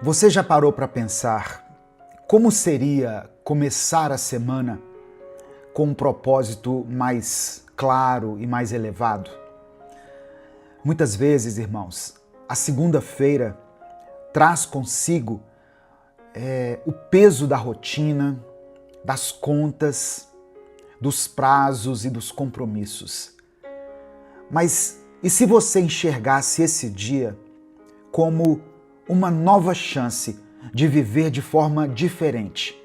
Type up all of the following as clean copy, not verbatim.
Você já parou para pensar como seria começar a semana com um propósito mais claro e mais elevado? Muitas vezes, irmãos, a segunda-feira traz consigo o peso da rotina, das contas, dos prazos e dos compromissos. Mas e se você enxergasse esse dia como uma nova chance de viver de forma diferente,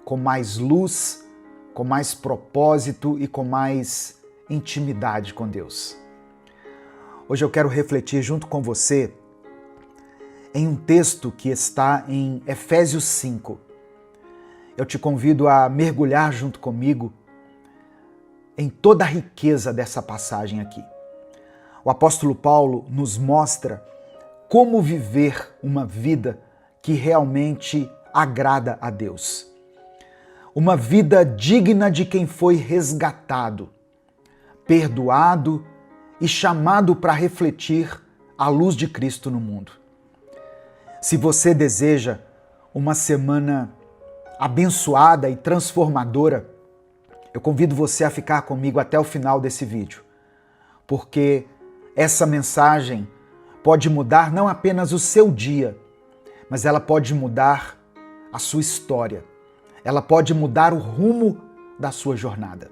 com mais luz, com mais propósito e com mais intimidade com Deus? Hoje eu quero refletir junto com você em um texto que está em Efésios 5. Eu te convido a mergulhar junto comigo em toda a riqueza dessa passagem aqui. O apóstolo Paulo nos mostra como viver uma vida que realmente agrada a Deus. Uma vida digna de quem foi resgatado, perdoado e chamado para refletir a luz de Cristo no mundo. Se você deseja uma semana abençoada e transformadora, eu convido você a ficar comigo até o final desse vídeo, porque essa mensagem pode mudar não apenas o seu dia, mas ela pode mudar a sua história. Ela pode mudar o rumo da sua jornada.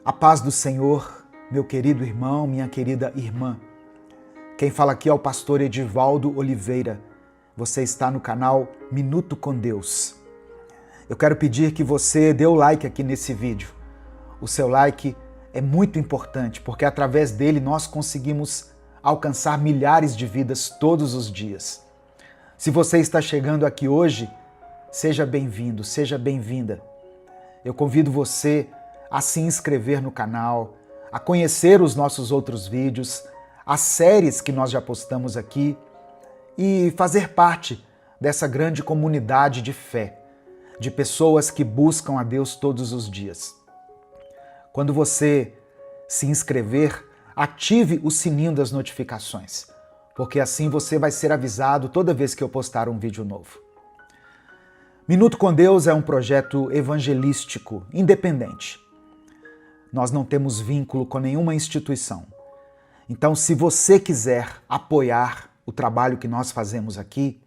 A paz do Senhor, meu querido irmão, minha querida irmã. Quem fala aqui é o pastor Edivaldo Oliveira. Você está no canal Minuto com Deus. Eu quero pedir que você dê o like aqui nesse vídeo. O seu like é muito importante, porque através dele nós conseguimos alcançar milhares de vidas todos os dias. Se você está chegando aqui hoje, seja bem-vindo, seja bem-vinda. Eu convido você a se inscrever no canal, a conhecer os nossos outros vídeos, as séries que nós já postamos aqui e fazer parte dessa grande comunidade de fé, de pessoas que buscam a Deus todos os dias. Quando você se inscrever, ative o sininho das notificações, porque assim você vai ser avisado toda vez que eu postar um vídeo novo. Minuto com Deus é um projeto evangelístico, independente. Nós não temos vínculo com nenhuma instituição. Então, se você quiser apoiar o trabalho que nós fazemos aqui,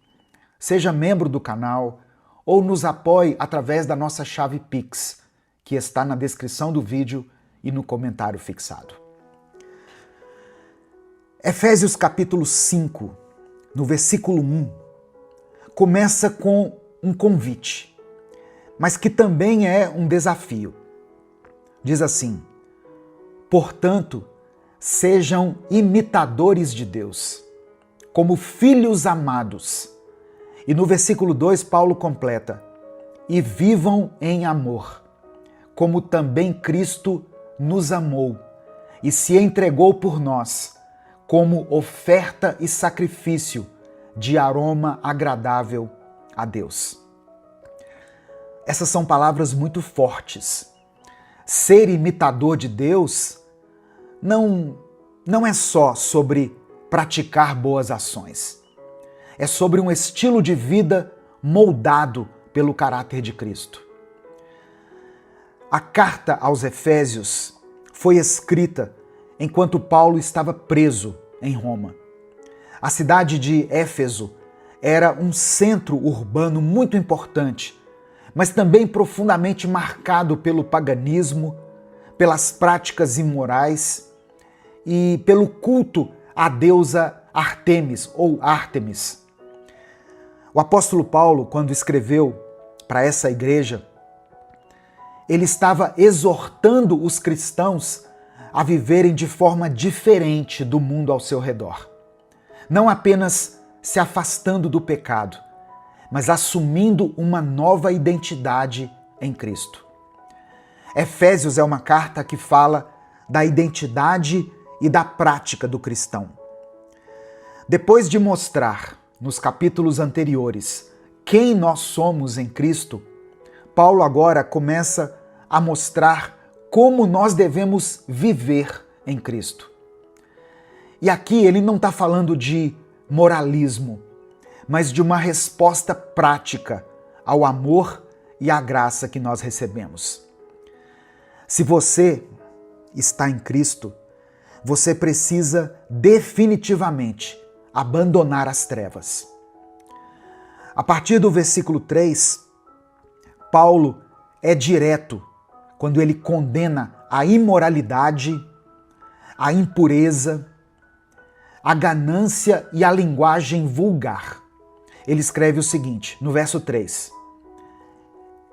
seja membro do canal ou nos apoie através da nossa chave Pix, que está na descrição do vídeo e no comentário fixado. Efésios capítulo 5, no versículo 1, começa com um convite, mas que também é um desafio. Diz assim: portanto, sejam imitadores de Deus, como filhos amados. E no versículo 2, Paulo completa: e vivam em amor, como também Cristo nos amou e se entregou por nós, como oferta e sacrifício de aroma agradável a Deus. Essas são palavras muito fortes. Ser imitador de Deus não é só sobre praticar boas ações. É sobre um estilo de vida moldado pelo caráter de Cristo. A carta aos Efésios foi escrita enquanto Paulo estava preso em Roma. A cidade de Éfeso era um centro urbano muito importante, mas também profundamente marcado pelo paganismo, pelas práticas imorais e pelo culto à deusa Ártemis ou Ártemis. O apóstolo Paulo, quando escreveu para essa igreja, ele estava exortando os cristãos a viverem de forma diferente do mundo ao seu redor. Não apenas se afastando do pecado, mas assumindo uma nova identidade em Cristo. Efésios é uma carta que fala da identidade e da prática do cristão. Depois de mostrar, nos capítulos anteriores, quem nós somos em Cristo, Paulo agora começa a mostrar como nós devemos viver em Cristo. E aqui ele não está falando de moralismo, mas de uma resposta prática ao amor e à graça que nós recebemos. Se você está em Cristo, você precisa definitivamente abandonar as trevas. A partir do versículo 3, Paulo é direto quando ele condena a imoralidade, a impureza, a ganância e a linguagem vulgar. Ele escreve o seguinte, no verso 3: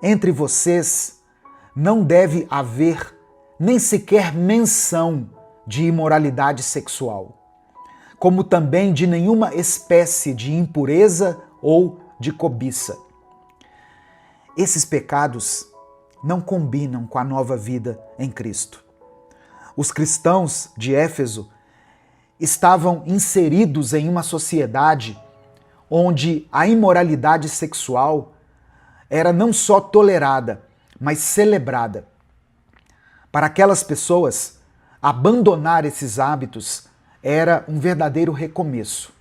entre vocês não deve haver nem sequer menção de imoralidade sexual, como também de nenhuma espécie de impureza ou de cobiça. Esses pecados não combinam com a nova vida em Cristo. Os cristãos de Éfeso estavam inseridos em uma sociedade onde a imoralidade sexual era não só tolerada, mas celebrada. Para aquelas pessoas, abandonar esses hábitos era um verdadeiro recomeço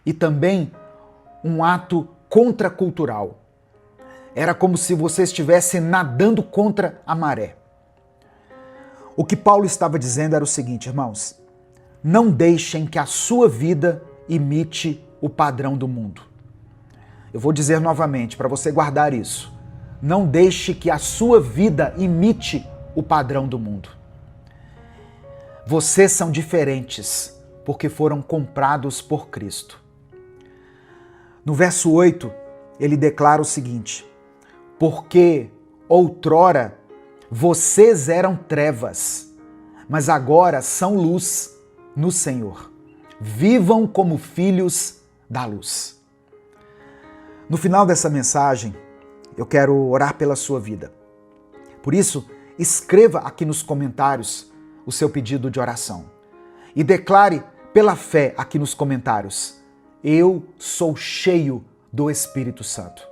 e também um ato contracultural. Era como se você estivesse nadando contra a maré. O que Paulo estava dizendo era o seguinte, irmãos: não deixem que a sua vida imite o padrão do mundo. Eu vou dizer novamente para você guardar isso. Não deixe que a sua vida imite o padrão do mundo. Vocês são diferentes porque foram comprados por Cristo. No verso 8, ele declara o seguinte: porque outrora vocês eram trevas, mas agora são luz no Senhor. Vivam como filhos da luz. No final dessa mensagem, eu quero orar pela sua vida. Por isso, escreva aqui nos comentários o seu pedido de oração. E declare pela fé aqui nos comentários: eu sou cheio do Espírito Santo.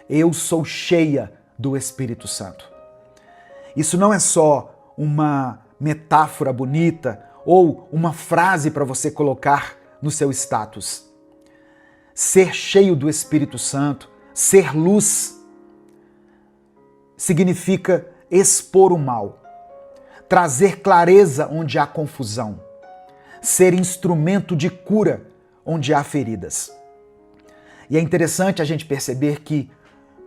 Eu sou cheia do Espírito Santo. Isso não é só uma metáfora bonita ou uma frase para você colocar no seu status. Ser cheio do Espírito Santo, ser luz, significa expor o mal, trazer clareza onde há confusão, ser instrumento de cura onde há feridas. E é interessante a gente perceber que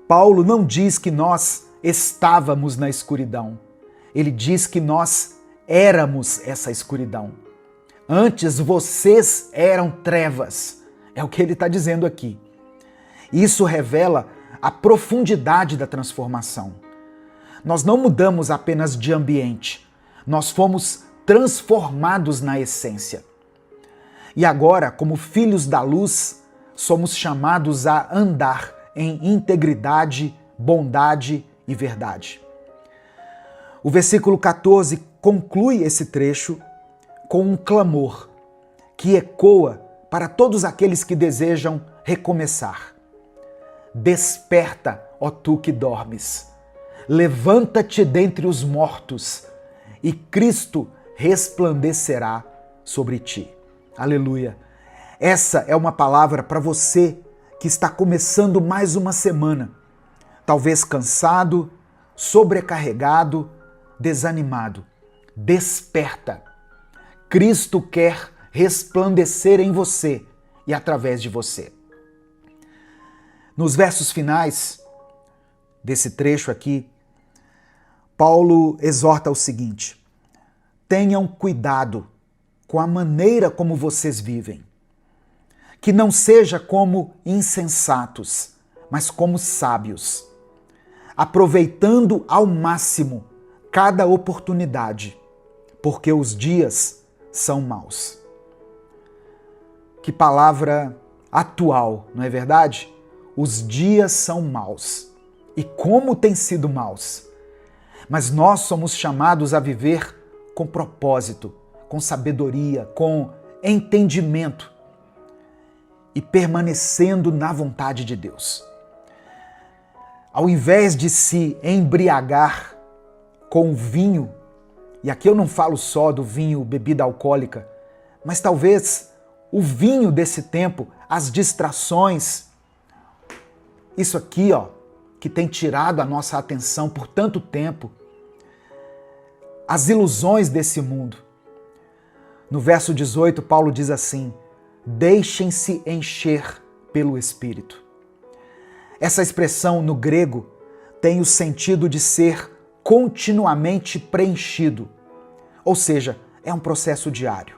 Paulo não diz que nós estávamos na escuridão. Ele diz que nós éramos essa escuridão. Antes vocês eram trevas. É o que ele está dizendo aqui. Isso revela a profundidade da transformação. Nós não mudamos apenas de ambiente. Nós fomos transformados na essência. E agora, como filhos da luz, somos chamados a andar em integridade, bondade e verdade. O versículo 14 conclui esse trecho com um clamor que ecoa para todos aqueles que desejam recomeçar. Desperta, ó tu que dormes, levanta-te dentre os mortos e Cristo resplandecerá sobre ti. Aleluia! Essa é uma palavra para você que está começando mais uma semana, talvez cansado, sobrecarregado, desanimado. Desperta! Cristo quer resplandecer em você e através de você. Nos versos finais desse trecho aqui, Paulo exorta o seguinte: tenham cuidado com a maneira como vocês vivem. Que não seja como insensatos, mas como sábios, aproveitando ao máximo cada oportunidade, porque os dias são maus. Que palavra atual, não é verdade? Os dias são maus. E como têm sido maus? Mas nós somos chamados a viver com propósito, com sabedoria, com entendimento e permanecendo na vontade de Deus. Ao invés de se embriagar com o vinho, e aqui eu não falo só do vinho, bebida alcoólica, mas talvez o vinho desse tempo, as distrações, Isso aqui, que tem tirado a nossa atenção por tanto tempo, as ilusões desse mundo. No verso 18, Paulo diz assim: deixem-se encher pelo Espírito. Essa expressão no grego tem o sentido de ser continuamente preenchido, ou seja, é um processo diário.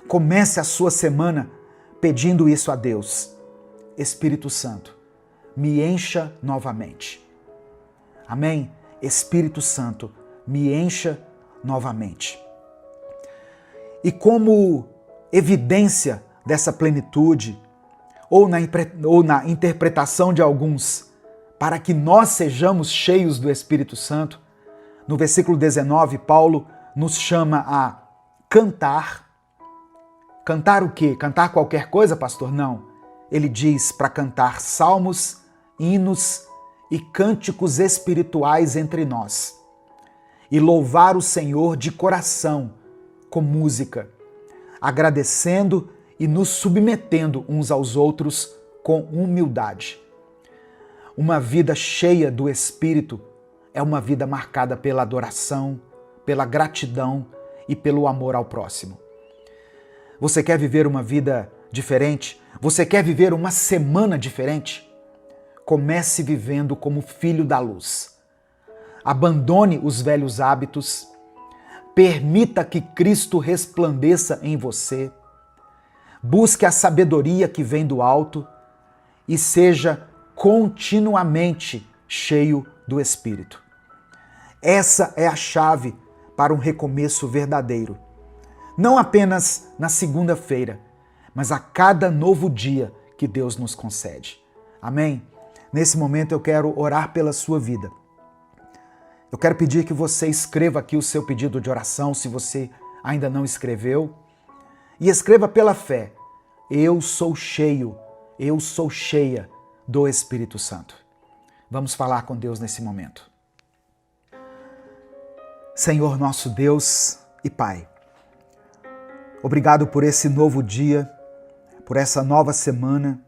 Comece a sua semana pedindo isso a Deus: Espírito Santo, me encha novamente. Amém? Espírito Santo, me encha novamente. E como evidência dessa plenitude, ou na interpretação de alguns, para que nós sejamos cheios do Espírito Santo, no versículo 19, Paulo nos chama a cantar. Cantar o quê? Cantar qualquer coisa, pastor? Não. Ele diz para cantar salmos, hinos e cânticos espirituais entre nós. E louvar o Senhor de coração, com música, agradecendo e nos submetendo uns aos outros com humildade. Uma vida cheia do Espírito é uma vida marcada pela adoração, pela gratidão e pelo amor ao próximo. Você quer viver uma vida diferente? Você quer viver uma semana diferente? Comece vivendo como filho da luz. Abandone os velhos hábitos. Permita que Cristo resplandeça em você. Busque a sabedoria que vem do alto e seja continuamente cheio do Espírito. Essa é a chave para um recomeço verdadeiro. Não apenas na segunda-feira, mas a cada novo dia que Deus nos concede. Amém? Nesse momento eu quero orar pela sua vida. Eu quero pedir que você escreva aqui o seu pedido de oração, se você ainda não escreveu, e escreva pela fé: eu sou cheio, eu sou cheia do Espírito Santo. Vamos falar com Deus nesse momento. Senhor nosso Deus e Pai, obrigado por esse novo dia, por essa nova semana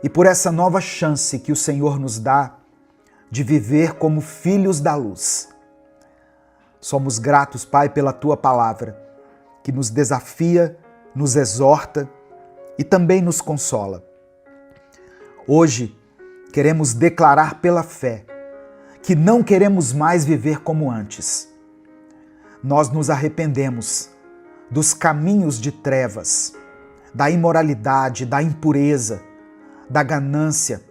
e por essa nova chance que o Senhor nos dá de viver como filhos da luz. Somos gratos, Pai, pela Tua palavra, que nos desafia, nos exorta e também nos consola. Hoje, queremos declarar pela fé que não queremos mais viver como antes. Nós nos arrependemos dos caminhos de trevas, da imoralidade, da impureza, da ganância,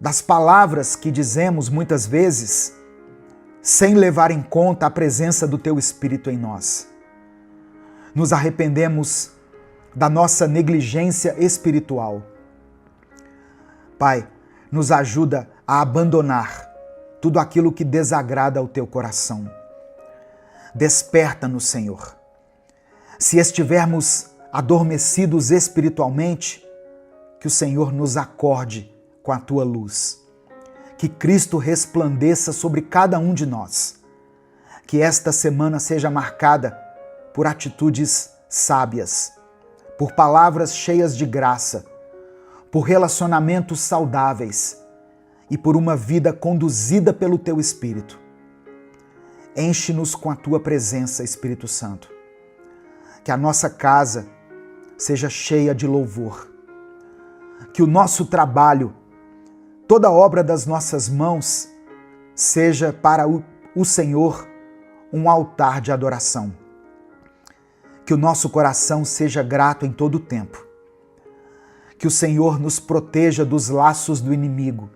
das palavras que dizemos muitas vezes sem levar em conta a presença do Teu Espírito em nós. Nos arrependemos da nossa negligência espiritual. Pai, nos ajuda a abandonar tudo aquilo que desagrada ao Teu coração. Desperta-nos, Senhor. Se estivermos adormecidos espiritualmente, que o Senhor nos acorde com a Tua luz. Que Cristo resplandeça sobre cada um de nós. Que esta semana seja marcada por atitudes sábias, por palavras cheias de graça, por relacionamentos saudáveis e por uma vida conduzida pelo Teu Espírito. Enche-nos com a Tua presença, Espírito Santo. Que a nossa casa seja cheia de louvor. Que o nosso trabalho, toda obra das nossas mãos, seja para o Senhor um altar de adoração. Que o nosso coração seja grato em todo o tempo. Que o Senhor nos proteja dos laços do inimigo,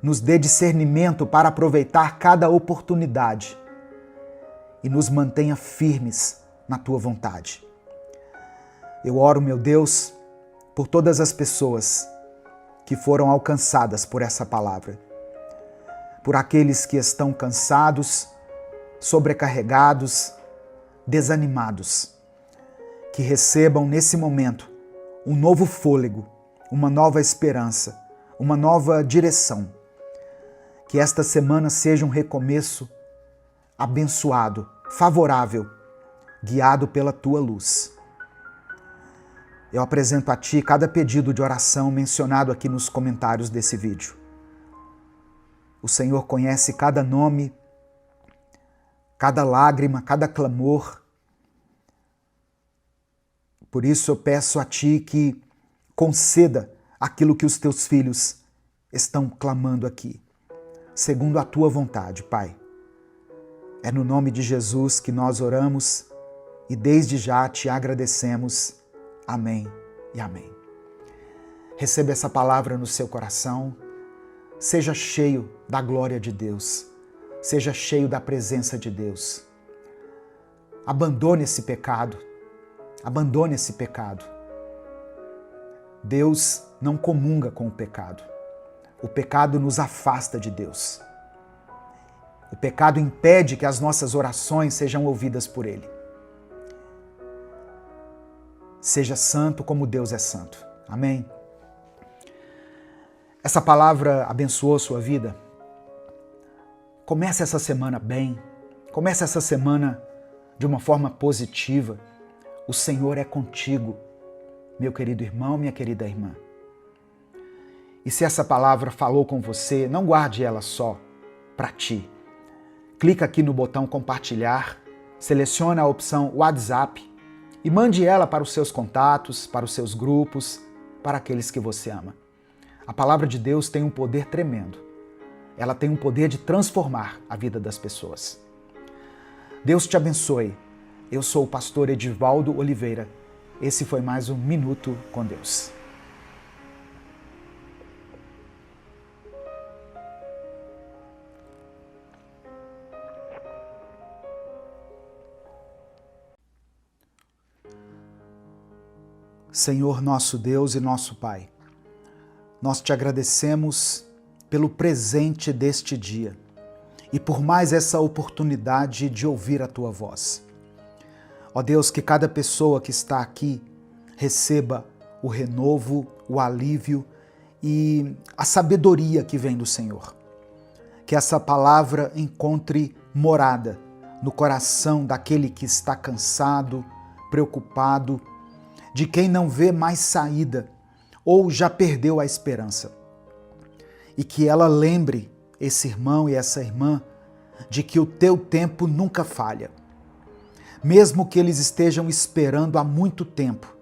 nos dê discernimento para aproveitar cada oportunidade e nos mantenha firmes na Tua vontade. Eu oro, meu Deus, por todas as pessoas que foram alcançadas por essa palavra, por aqueles que estão cansados, sobrecarregados, desanimados, que recebam nesse momento um novo fôlego, uma nova esperança, uma nova direção. Que esta semana seja um recomeço abençoado, favorável, guiado pela Tua luz. eu apresento a Ti cada pedido de oração mencionado aqui nos comentários desse vídeo. O Senhor conhece cada nome, cada lágrima, cada clamor. Por isso eu peço a Ti que conceda aquilo que os Teus filhos estão clamando aqui, segundo a Tua vontade, Pai. É no nome de Jesus que nós oramos e desde já Te agradecemos. Amém e amém. Receba essa palavra no seu coração. Seja cheio da glória de Deus. Seja cheio da presença de Deus. Abandone esse pecado. Abandone esse pecado. Deus não comunga com o pecado. O pecado nos afasta de Deus. O pecado impede que as nossas orações sejam ouvidas por Ele. Seja santo como Deus é santo. Amém? Essa palavra abençoou sua vida? Comece essa semana bem. Comece essa semana de uma forma positiva. O Senhor é contigo, meu querido irmão, minha querida irmã. E se essa palavra falou com você, não guarde ela só para ti. Clica aqui no botão compartilhar, seleciona a opção WhatsApp e mande ela para os seus contatos, para os seus grupos, para aqueles que você ama. A palavra de Deus tem um poder tremendo. Ela tem um poder de transformar a vida das pessoas. Deus te abençoe. Eu sou o pastor Edivaldo Oliveira. Esse foi mais um Minuto com Deus. Senhor nosso Deus e nosso Pai, nós te agradecemos pelo presente deste dia e por mais essa oportunidade de ouvir a Tua voz. Ó Deus, que cada pessoa que está aqui receba o renovo, o alívio e a sabedoria que vem do Senhor. Que essa palavra encontre morada no coração daquele que está cansado, preocupado, de quem não vê mais saída ou já perdeu a esperança. E que ela lembre esse irmão e essa irmã de que o teu tempo nunca falha. Mesmo que eles estejam esperando há muito tempo,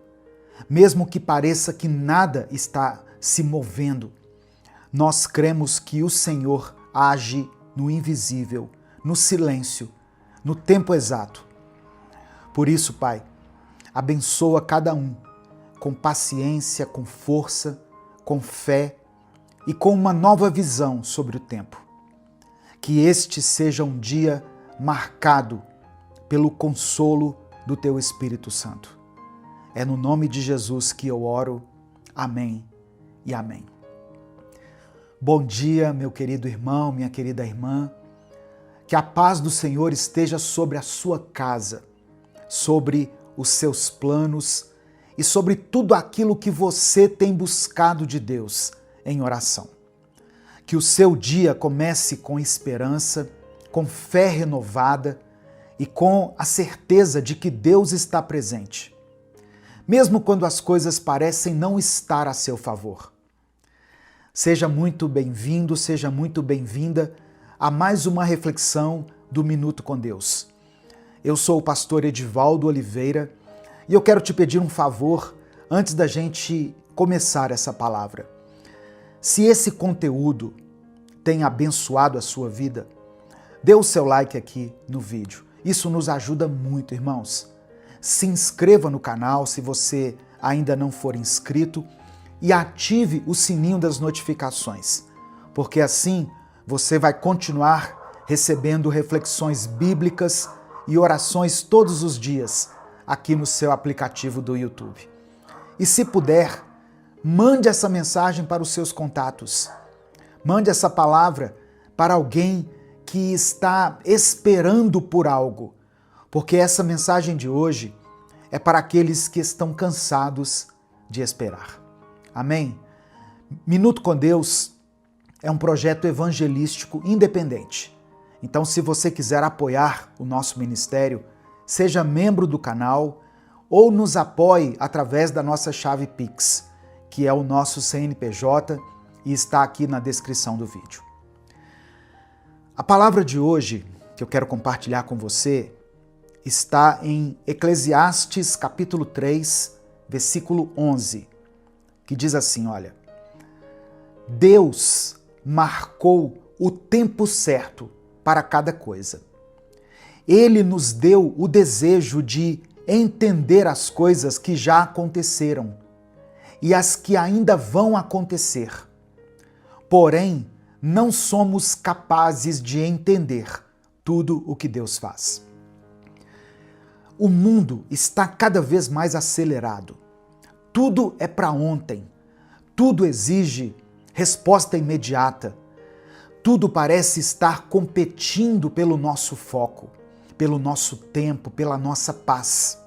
mesmo que pareça que nada está se movendo, nós cremos que o Senhor age no invisível, no silêncio, no tempo exato. Por isso, Pai, abençoa cada um com paciência, com força, com fé e com uma nova visão sobre o tempo. Que este seja um dia marcado pelo consolo do Teu Espírito Santo. É no nome de Jesus que eu oro. Amém e amém. Bom dia, meu querido irmão, minha querida irmã. Que a paz do Senhor esteja sobre a sua casa, sobre os seus planos e sobre tudo aquilo que você tem buscado de Deus em oração. Que o seu dia comece com esperança, com fé renovada e com a certeza de que Deus está presente, mesmo quando as coisas parecem não estar a seu favor. Seja muito bem-vindo, seja muito bem-vinda a mais uma reflexão do Minuto com Deus. Eu sou o pastor Edivaldo Oliveira e eu quero te pedir um favor antes da gente começar essa palavra. Se esse conteúdo tem abençoado a sua vida, dê o seu like aqui no vídeo. Isso nos ajuda muito, irmãos. Se inscreva no canal se você ainda não for inscrito e ative o sininho das notificações, porque assim você vai continuar recebendo reflexões bíblicas e orações todos os dias aqui no seu aplicativo do YouTube. E se puder, mande essa mensagem para os seus contatos. Mande essa palavra para alguém que está esperando por algo, porque essa mensagem de hoje é para aqueles que estão cansados de esperar. Amém? Minuto com Deus é um projeto evangelístico independente. Então, se você quiser apoiar o nosso ministério, seja membro do canal ou nos apoie através da nossa chave Pix, que é o nosso CNPJ e está aqui na descrição do vídeo. A palavra de hoje que eu quero compartilhar com você está em Eclesiastes capítulo 3, versículo 11, que diz assim, olha: Deus marcou o tempo certo para cada coisa. Ele nos deu o desejo de entender as coisas que já aconteceram e as que ainda vão acontecer. Porém, não somos capazes de entender tudo o que Deus faz. O mundo está cada vez mais acelerado. Tudo é para ontem. Tudo exige resposta imediata. Tudo parece estar competindo pelo nosso foco, pelo nosso tempo, pela nossa paz.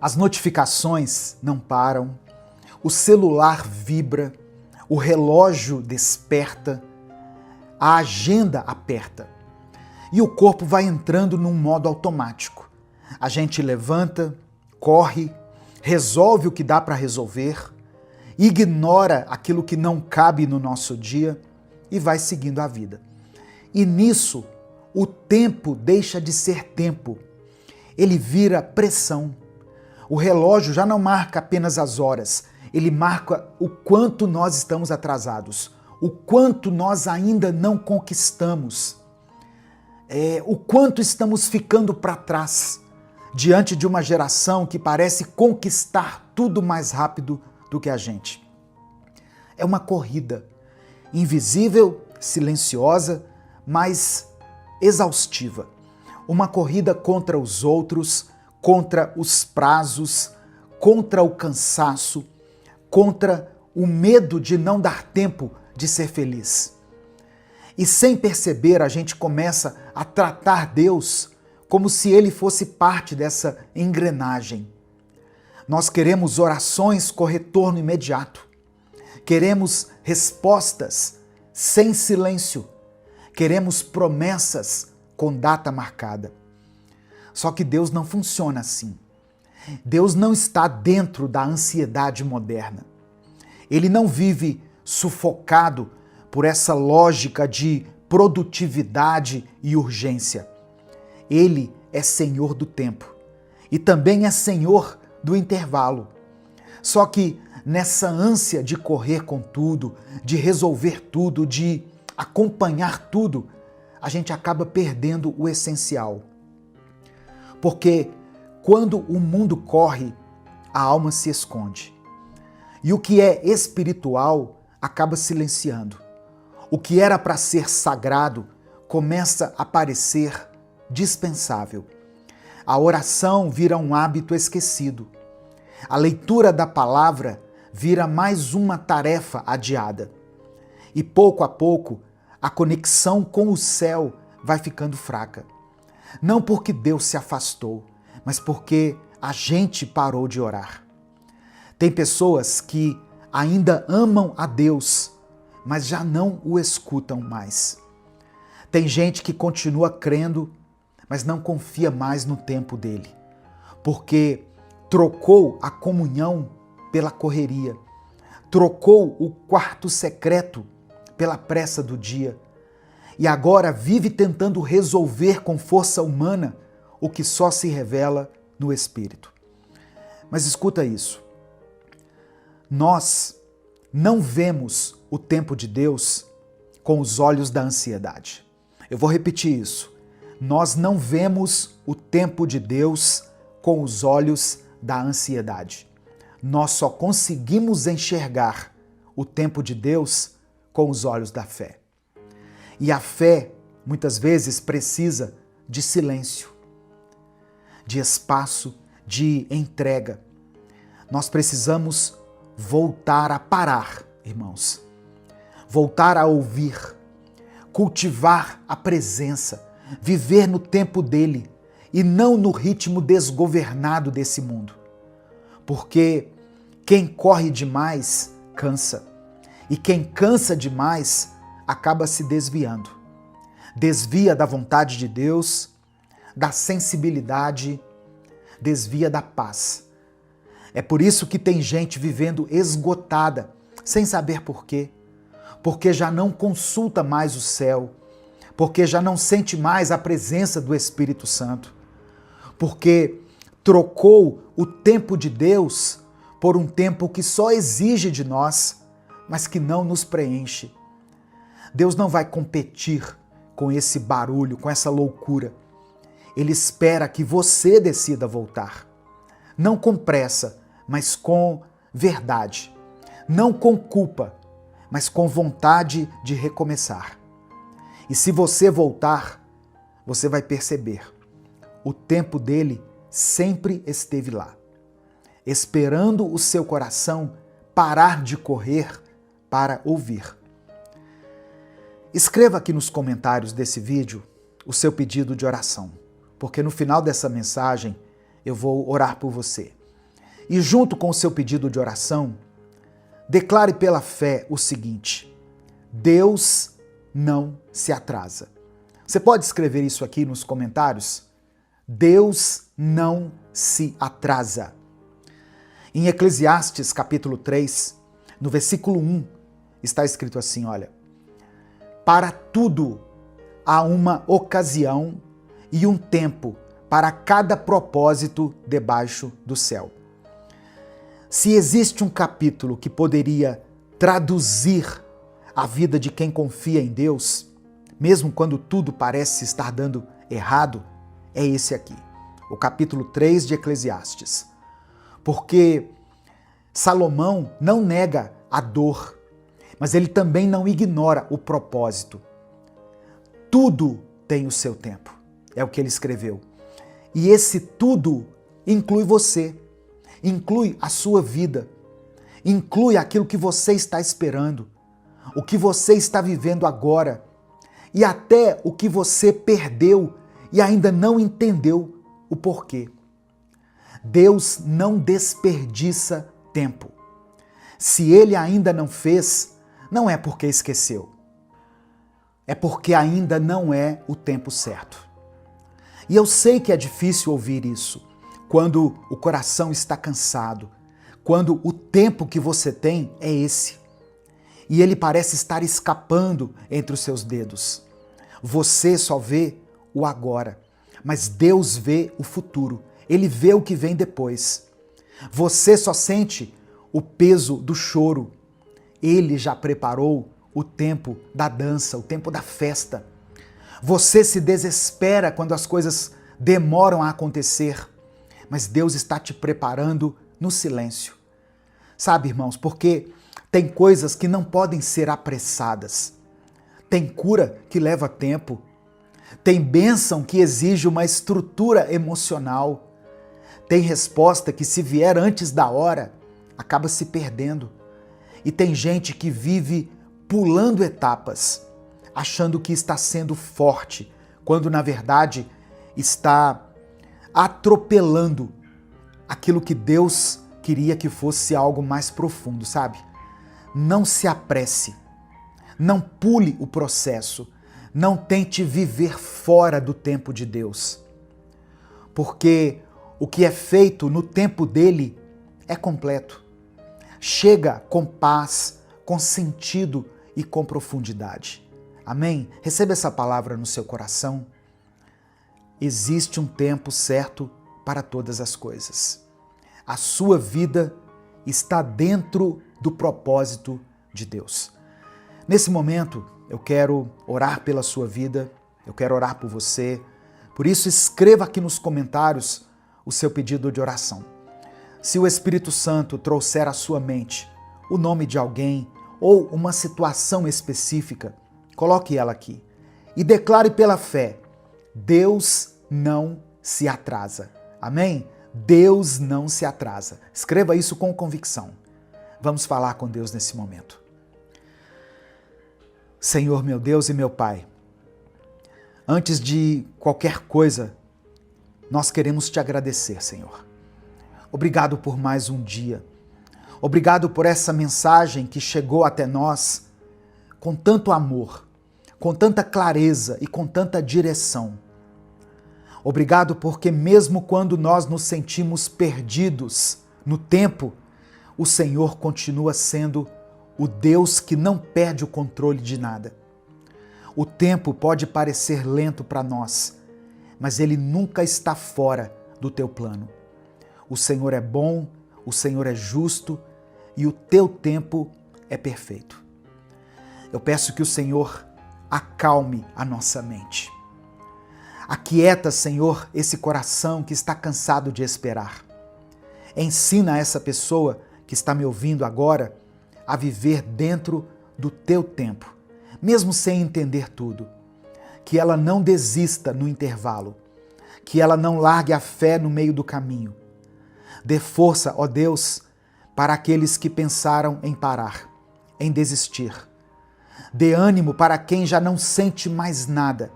As notificações não param, o celular vibra, o relógio desperta, a agenda aperta e o corpo vai entrando num modo automático. A gente levanta, corre, resolve o que dá para resolver, ignora aquilo que não cabe no nosso dia e vai seguindo a vida. E nisso, o tempo deixa de ser tempo, ele vira pressão. O relógio já não marca apenas as horas, ele marca o quanto nós estamos atrasados, o quanto nós ainda não conquistamos, o quanto estamos ficando para trás diante de uma geração que parece conquistar tudo mais rápido do que a gente. É uma corrida invisível, silenciosa, mas exaustiva. Uma corrida contra os outros, contra os prazos, contra o cansaço, contra o medo de não dar tempo de ser feliz. E sem perceber, a gente começa a tratar Deus como se ele fosse parte dessa engrenagem. Nós queremos orações com retorno imediato. Queremos respostas sem silêncio. Queremos promessas com data marcada. Só que Deus não funciona assim. Deus não está dentro da ansiedade moderna. Ele não vive sufocado por essa lógica de produtividade e urgência. Ele é Senhor do tempo e também é Senhor do intervalo. Só que nessa ânsia de correr com tudo, de resolver tudo, de acompanhar tudo, a gente acaba perdendo o essencial. Porque quando o mundo corre, a alma se esconde. E o que é espiritual acaba silenciando. O que era para ser sagrado começa a parecer dispensável. A oração vira um hábito esquecido. A leitura da palavra vira mais uma tarefa adiada. E pouco a pouco, a conexão com o céu vai ficando fraca. Não porque Deus se afastou, mas porque a gente parou de orar. Tem pessoas que ainda amam a Deus, mas já não o escutam mais. Tem gente que continua crendo, mas não confia mais no tempo dele, porque trocou a comunhão pela correria, trocou o quarto secreto pela pressa do dia e agora vive tentando resolver com força humana o que só se revela no Espírito. Mas escuta isso. Nós não vemos o tempo de Deus com os olhos da ansiedade. Eu vou repetir isso. Nós não vemos o tempo de Deus com os olhos da ansiedade. Nós só conseguimos enxergar o tempo de Deus com os olhos da fé. E a fé, muitas vezes, precisa de silêncio, de espaço, de entrega. Nós precisamos voltar a parar, irmãos. Voltar a ouvir, cultivar a presença, viver no tempo dele e não no ritmo desgovernado desse mundo. Porque quem corre demais cansa e quem cansa demais acaba se desviando. Desvia da vontade de Deus, da sensibilidade, desvia da paz. É por isso que tem gente vivendo esgotada, sem saber por quê. Porque já não consulta mais o céu, porque já não sente mais a presença do Espírito Santo, porque trocou o tempo de Deus por um tempo que só exige de nós, mas que não nos preenche. Deus não vai competir com esse barulho, com essa loucura. Ele espera que você decida voltar. Não com pressa, mas com verdade. Não com culpa, mas com vontade de recomeçar. E se você voltar, você vai perceber. O tempo dele sempre esteve lá, esperando o seu coração parar de correr para ouvir. Escreva aqui nos comentários desse vídeo o seu pedido de oração, porque no final dessa mensagem eu vou orar por você. E junto com o seu pedido de oração, declare pela fé o seguinte: Deus não se atrasa. Você pode escrever isso aqui nos comentários? Deus não se atrasa. Em Eclesiastes capítulo 3, no versículo 1, está escrito assim, olha: para tudo há uma ocasião e um tempo para cada propósito debaixo do céu. Se existe um capítulo que poderia traduzir a vida de quem confia em Deus, mesmo quando tudo parece estar dando errado, é esse aqui, o capítulo 3 de Eclesiastes. Porque Salomão não nega a dor, mas ele também não ignora o propósito. Tudo tem o seu tempo, é o que ele escreveu. E esse tudo inclui você, inclui a sua vida, inclui aquilo que você está esperando, o que você está vivendo agora e até o que você perdeu e ainda não entendeu o porquê. Deus não desperdiça tempo. Se ele ainda não fez, não é porque esqueceu. É porque ainda não é o tempo certo. E eu sei que é difícil ouvir isso, quando o coração está cansado, quando o tempo que você tem é esse. E ele parece estar escapando entre os seus dedos. Você só vê o agora, mas Deus vê o futuro. Ele vê o que vem depois. Você só sente o peso do choro. Ele já preparou o tempo da dança, o tempo da festa. Você se desespera quando as coisas demoram a acontecer, mas Deus está te preparando no silêncio. Sabe, irmãos, porque tem coisas que não podem ser apressadas. Tem cura que leva tempo. Tem bênção que exige uma estrutura emocional. Tem resposta que, se vier antes da hora, acaba se perdendo. E tem gente que vive pulando etapas, achando que está sendo forte, quando na verdade está atropelando aquilo que Deus queria que fosse algo mais profundo, sabe? Não se apresse, não pule o processo, não tente viver fora do tempo de Deus, porque o que é feito no tempo dele é completo. Chega com paz, com sentido e com profundidade. Amém? Receba essa palavra no seu coração. Existe um tempo certo para todas as coisas. A sua vida está dentro do propósito de Deus. Nesse momento, eu quero orar pela sua vida, eu quero orar por você. Por isso, escreva aqui nos comentários o seu pedido de oração. Se o Espírito Santo trouxer à sua mente o nome de alguém ou uma situação específica, coloque ela aqui e declare pela fé: Deus não se atrasa. Amém? Deus não se atrasa. Escreva isso com convicção. Vamos falar com Deus nesse momento. Senhor, meu Deus e meu Pai, antes de qualquer coisa, nós queremos te agradecer, Senhor. Obrigado por mais um dia. Obrigado por essa mensagem que chegou até nós com tanto amor, com tanta clareza e com tanta direção. Obrigado porque mesmo quando nós nos sentimos perdidos no tempo, o Senhor continua sendo o Deus que não perde o controle de nada. O tempo pode parecer lento para nós, mas ele nunca está fora do teu plano. O Senhor é bom, o Senhor é justo e o teu tempo é perfeito. Eu peço que o Senhor acalme a nossa mente. Aquieta, Senhor, esse coração que está cansado de esperar. Ensina essa pessoa que está me ouvindo agora a viver dentro do teu tempo, mesmo sem entender tudo. Que ela não desista no intervalo, que ela não largue a fé no meio do caminho. Dê força, ó Deus, para aqueles que pensaram em parar, em desistir. Dê ânimo para quem já não sente mais nada.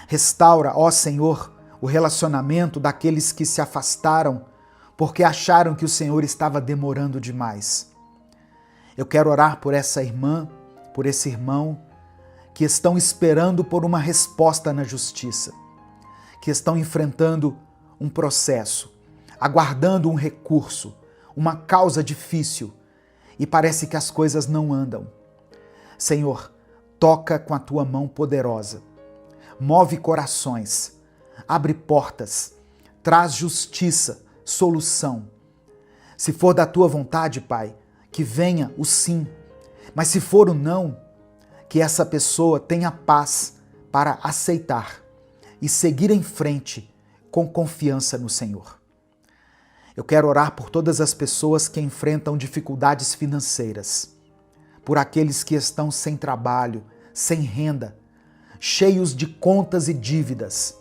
Restaura, ó Senhor, o relacionamento daqueles que se afastaram porque acharam que o Senhor estava demorando demais. Eu quero orar por essa irmã, por esse irmão, que estão esperando por uma resposta na justiça, que estão enfrentando um processo, aguardando um recurso, uma causa difícil, e parece que as coisas não andam. Senhor, toca com a tua mão poderosa, move corações, abre portas, traz justiça, solução. Se for da tua vontade, Pai, que venha o sim, mas se for o não, que essa pessoa tenha paz para aceitar e seguir em frente com confiança no Senhor. Eu quero orar por todas as pessoas que enfrentam dificuldades financeiras, por aqueles que estão sem trabalho, sem renda, cheios de contas e dívidas.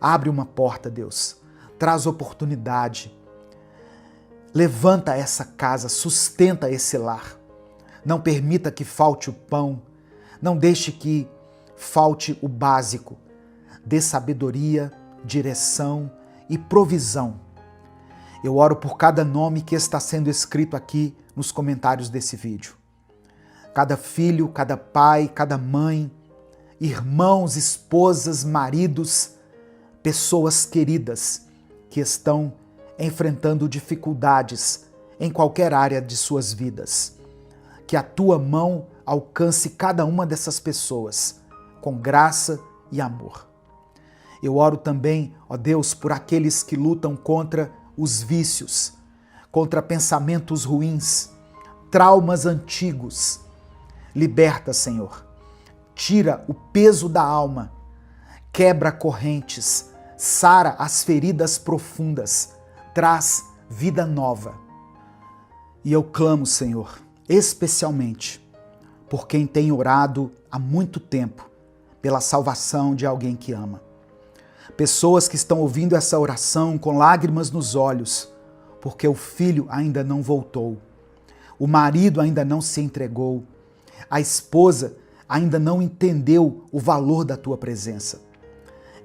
Abre uma porta, Deus, traz oportunidade. Levanta essa casa, sustenta esse lar. Não permita que falte o pão, não deixe que falte o básico. Dê sabedoria, direção e provisão. Eu oro por cada nome que está sendo escrito aqui nos comentários desse vídeo. Cada filho, cada pai, cada mãe, irmãos, esposas, maridos, pessoas queridas que estão enfrentando dificuldades em qualquer área de suas vidas. Que a tua mão alcance cada uma dessas pessoas com graça e amor. Eu oro também, ó Deus, por aqueles que lutam contra os vícios, contra pensamentos ruins, traumas antigos. Liberta, Senhor. Tira o peso da alma, quebra correntes, sara as feridas profundas, traz vida nova. E eu clamo, Senhor, especialmente por quem tem orado há muito tempo pela salvação de alguém que ama. Pessoas que estão ouvindo essa oração com lágrimas nos olhos, porque o filho ainda não voltou, o marido ainda não se entregou, a esposa ainda não entendeu o valor da tua presença.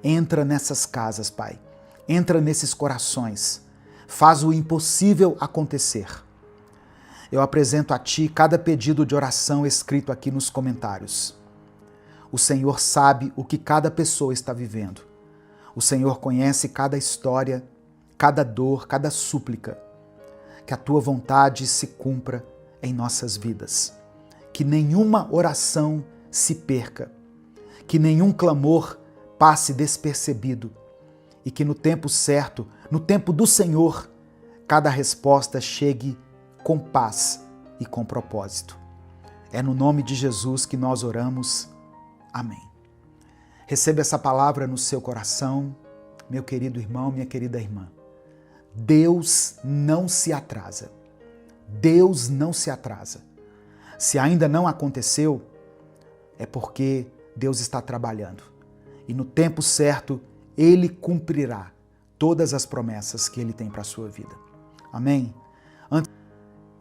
Entra nessas casas, Pai. Entra nesses corações. Faz o impossível acontecer. Eu apresento a Ti cada pedido de oração escrito aqui nos comentários. O Senhor sabe o que cada pessoa está vivendo. O Senhor conhece cada história, cada dor, cada súplica. Que a Tua vontade se cumpra em nossas vidas. Que nenhuma oração se perca. Que nenhum clamor passe despercebido. E que no tempo certo, no tempo do Senhor, cada resposta chegue com paz e com propósito. É no nome de Jesus que nós oramos. Amém. Receba essa palavra no seu coração, meu querido irmão, minha querida irmã. Deus não se atrasa. Deus não se atrasa. Se ainda não aconteceu, é porque Deus está trabalhando. E no tempo certo, Ele cumprirá todas as promessas que Ele tem para a sua vida. Amém?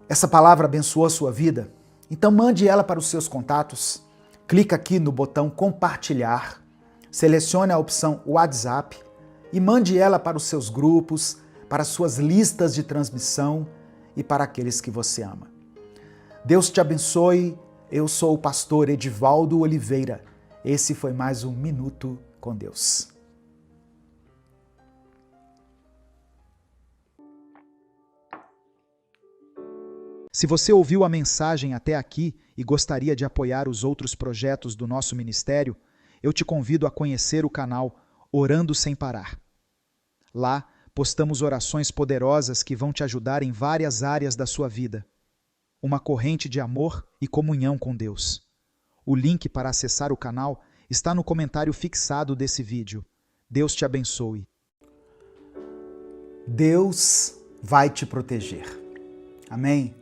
Essa palavra abençoou a sua vida? Então mande ela para os seus contatos. Clica aqui no botão compartilhar, selecione a opção WhatsApp e mande ela para os seus grupos, para as suas listas de transmissão e para aqueles que você ama. Deus te abençoe. Eu sou o pastor Edivaldo Oliveira. Esse foi mais um Minuto com Deus. Se você ouviu a mensagem até aqui e gostaria de apoiar os outros projetos do nosso ministério, eu te convido a conhecer o canal Orando Sem Parar. Lá, postamos orações poderosas que vão te ajudar em várias áreas da sua vida. Uma corrente de amor e comunhão com Deus. O link para acessar o canal está no comentário fixado desse vídeo. Deus te abençoe. Deus vai te proteger. Amém?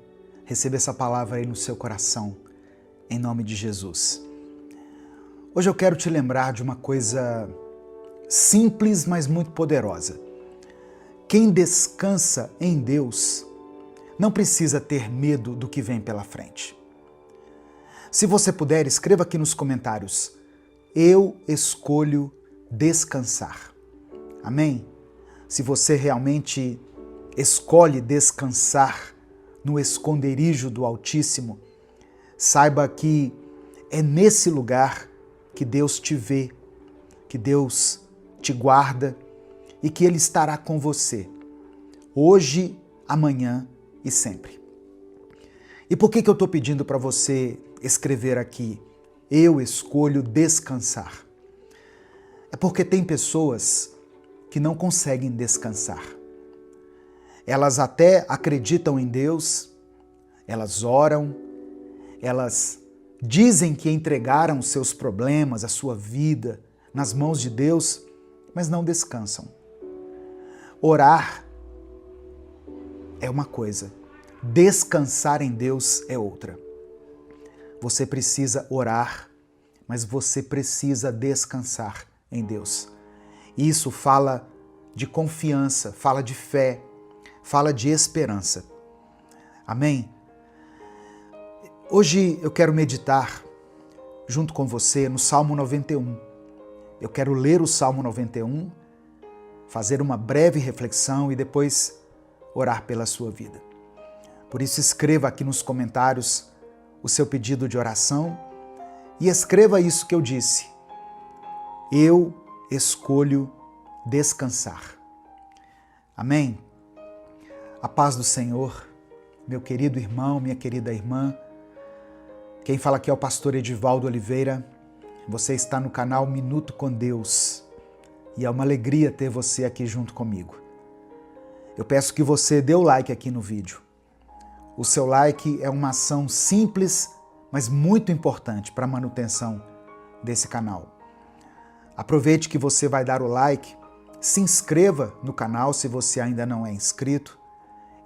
Receba essa palavra aí no seu coração, em nome de Jesus. Hoje eu quero te lembrar de uma coisa simples, mas muito poderosa. Quem descansa em Deus não precisa ter medo do que vem pela frente. Se você puder, escreva aqui nos comentários: eu escolho descansar. Amém? Se você realmente escolhe descansar no esconderijo do Altíssimo, saiba que é nesse lugar que Deus te vê, que Deus te guarda e que Ele estará com você, hoje, amanhã e sempre. E por que eu estou pedindo para você escrever aqui, eu escolho descansar? É porque tem pessoas que não conseguem descansar. Elas até acreditam em Deus, elas oram, elas dizem que entregaram seus problemas, a sua vida nas mãos de Deus, mas não descansam. Orar é uma coisa, descansar em Deus é outra. Você precisa orar, mas você precisa descansar em Deus. Isso fala de confiança, fala de fé, fala de esperança. Amém? Hoje eu quero meditar junto com você no Salmo 91. Eu quero ler o Salmo 91, fazer uma breve reflexão e depois orar pela sua vida. Por isso escreva aqui nos comentários o seu pedido de oração e escreva isso que eu disse. Eu escolho descansar. Amém? A paz do Senhor, meu querido irmão, minha querida irmã. Quem fala aqui é o pastor Edivaldo Oliveira. Você está no canal Minuto com Deus e é uma alegria ter você aqui junto comigo. Eu peço que você dê o like aqui no vídeo. O seu like é uma ação simples, mas muito importante para a manutenção desse canal. Aproveite que você vai dar o like, se inscreva no canal se você ainda não é inscrito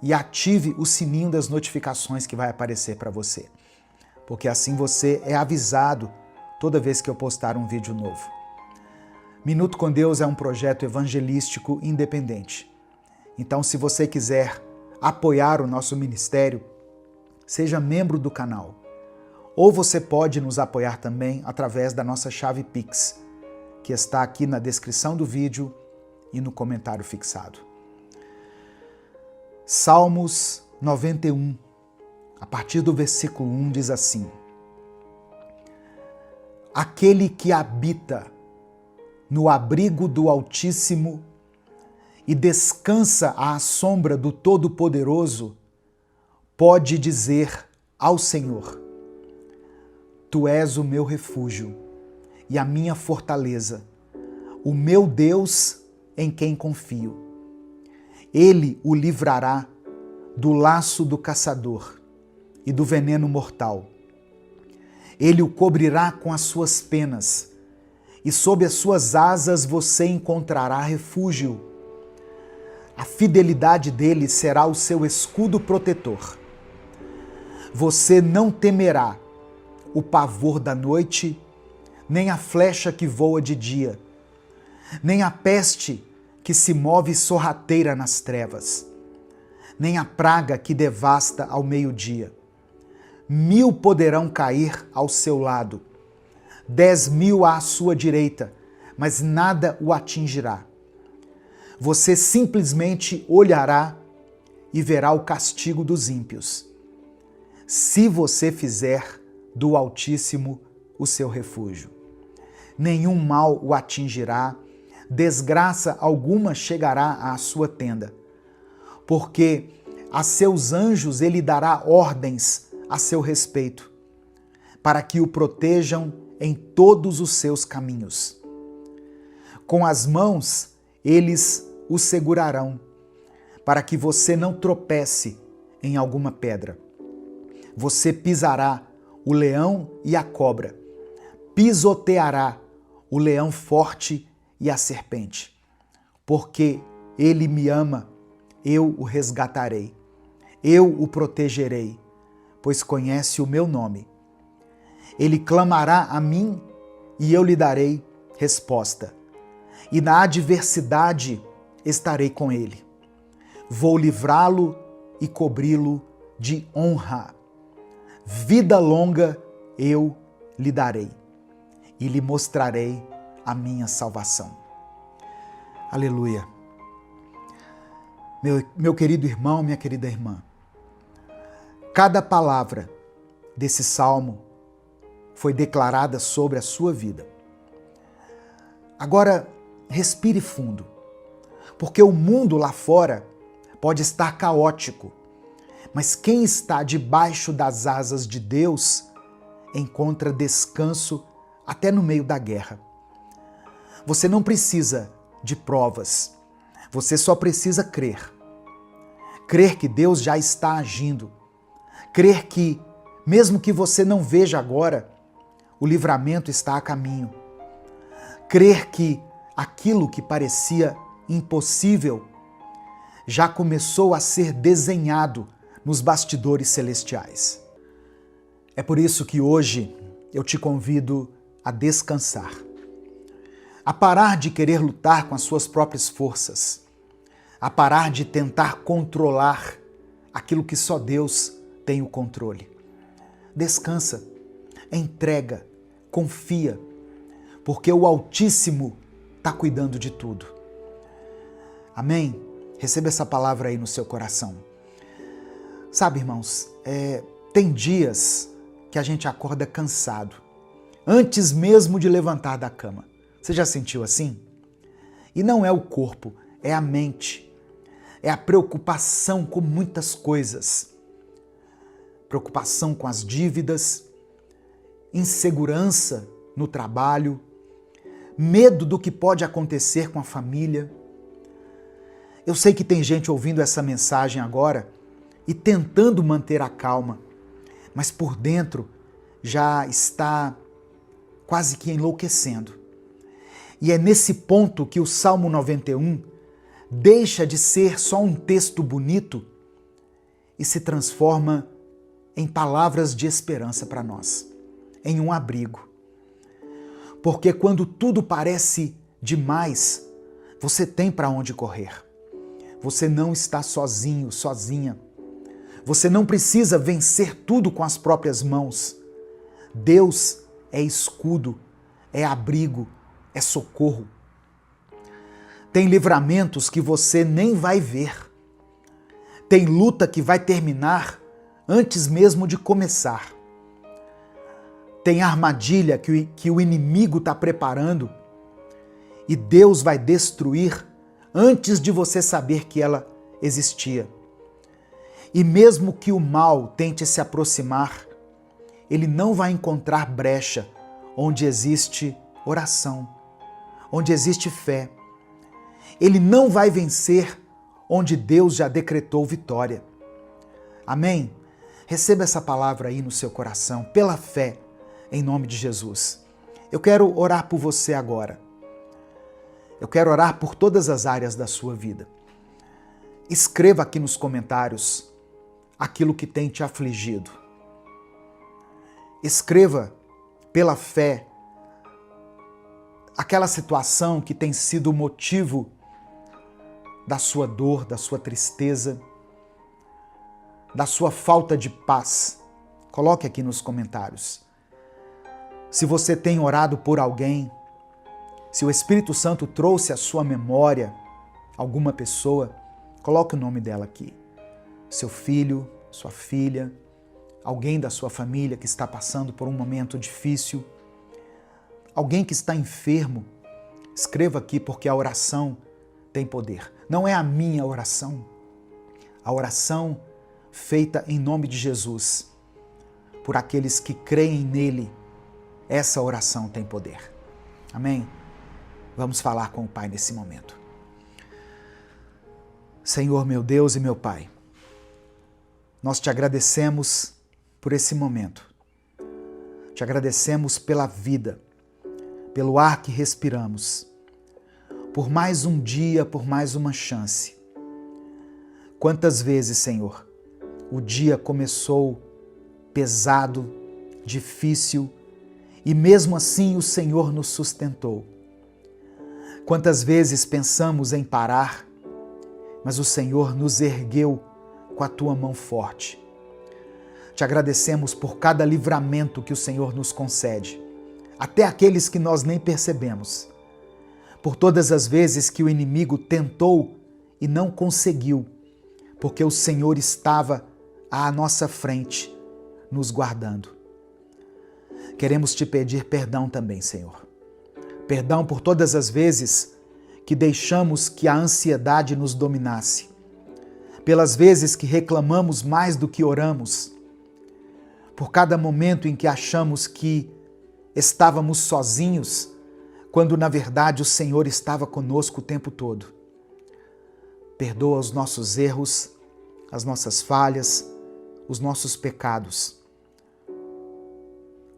e ative o sininho das notificações que vai aparecer para você, porque assim você é avisado toda vez que eu postar um vídeo novo. Minuto com Deus é um projeto evangelístico independente. Então, se você quiser apoiar o nosso ministério, seja membro do canal. Ou você pode nos apoiar também através da nossa chave Pix, que está aqui na descrição do vídeo e no comentário fixado. Salmos 91, a partir do versículo 1, diz assim: aquele que habita no abrigo do Altíssimo e descansa à sombra do Todo-Poderoso, pode dizer ao Senhor: Tu és o meu refúgio e a minha fortaleza, o meu Deus em quem confio. Ele o livrará do laço do caçador e do veneno mortal. Ele o cobrirá com as suas penas, e sob as suas asas você encontrará refúgio. A fidelidade dele será o seu escudo protetor. Você não temerá o pavor da noite, nem a flecha que voa de dia, nem a peste que se move sorrateira nas trevas, nem a praga que devasta ao meio-dia. 1000 poderão cair ao seu lado, 10.000 à sua direita, mas nada o atingirá. Você simplesmente olhará e verá o castigo dos ímpios, se você fizer do Altíssimo o seu refúgio. Nenhum mal o atingirá, desgraça alguma chegará à sua tenda, porque A seus anjos ele dará ordens a seu respeito, para que o protejam em todos os seus caminhos. Com as mãos eles o segurarão, para que você não tropece em alguma pedra. Você pisará o leão e a cobra, pisoteará o leão forte e a serpente. Porque ele me ama, eu o resgatarei. Eu o protegerei, pois conhece o meu nome. Ele clamará a mim e eu lhe darei resposta. E na adversidade estarei com ele. Vou livrá-lo e cobri-lo de honra. Vida longa eu lhe darei e lhe mostrarei a minha salvação. Aleluia. Meu querido irmão, minha querida irmã, cada palavra desse salmo foi declarada sobre a sua vida. Agora, respire fundo, porque o mundo lá fora pode estar caótico, mas quem está debaixo das asas de Deus encontra descanso até no meio da guerra. Você não precisa de provas, você só precisa crer. Crer que Deus já está agindo. Crer que, mesmo que você não veja agora, o livramento está a caminho. Crer que aquilo que parecia impossível já começou a ser desenhado nos bastidores celestiais. É por isso que hoje eu te convido a descansar, a parar de querer lutar com as suas próprias forças, a parar de tentar controlar aquilo que só Deus tem o controle. Descansa, entrega, confia, porque o Altíssimo está cuidando de tudo. Amém? Receba essa palavra aí no seu coração. Sabe, irmãos, tem dias que a gente acorda cansado, antes mesmo de levantar da cama. Você já sentiu assim? E não é o corpo, é a mente. É a preocupação com muitas coisas. Preocupação com as dívidas, insegurança no trabalho, medo do que pode acontecer com a família. Eu sei que tem gente ouvindo essa mensagem agora e tentando manter a calma, mas por dentro já está quase que enlouquecendo. E é nesse ponto que o Salmo 91 deixa de ser só um texto bonito e se transforma em palavras de esperança para nós, em um abrigo. Porque quando tudo parece demais, você tem para onde correr. Você não está sozinho, sozinha. Você não precisa vencer tudo com as próprias mãos. Deus é escudo, é abrigo, é socorro. Tem livramentos que você nem vai ver. Tem luta que vai terminar antes mesmo de começar. Tem armadilha que o inimigo está preparando e Deus vai destruir antes de você saber que ela existia. E mesmo que o mal tente se aproximar, ele não vai encontrar brecha onde existe oração, onde existe fé. Ele não vai vencer onde Deus já decretou vitória. Amém? Receba essa palavra aí no seu coração, pela fé, em nome de Jesus. Eu quero orar por você agora. Eu quero orar por todas as áreas da sua vida. Escreva aqui nos comentários aquilo que tem te afligido. Escreva pela fé aquela situação que tem sido motivo da sua dor, da sua tristeza, da sua falta de paz. Coloque aqui nos comentários. Se você tem orado por alguém, se o Espírito Santo trouxe à sua memória alguma pessoa, coloque o nome dela aqui. Seu filho, sua filha, alguém da sua família que está passando por um momento difícil, alguém que está enfermo, escreva aqui porque a oração tem poder. Não é a minha oração. A oração feita em nome de Jesus, por aqueles que creem nele, essa oração tem poder. Amém? Vamos falar com o Pai nesse momento. Senhor, meu Deus e meu Pai, nós te agradecemos por esse momento. Te agradecemos pela vida, pelo ar que respiramos, por mais um dia, por mais uma chance. Quantas vezes, Senhor, o dia começou pesado, difícil, e mesmo assim o Senhor nos sustentou. Quantas vezes pensamos em parar, mas o Senhor nos ergueu com a tua mão forte. Te agradecemos por cada livramento que o Senhor nos concede, até aqueles que nós nem percebemos. Por todas as vezes que o inimigo tentou e não conseguiu, porque o Senhor estava à nossa frente, nos guardando. Queremos te pedir perdão também, Senhor. Perdão por todas as vezes que deixamos que a ansiedade nos dominasse, pelas vezes que reclamamos mais do que oramos, por cada momento em que achamos que estávamos sozinhos, quando na verdade o Senhor estava conosco o tempo todo. Perdoa os nossos erros, as nossas falhas, os nossos pecados,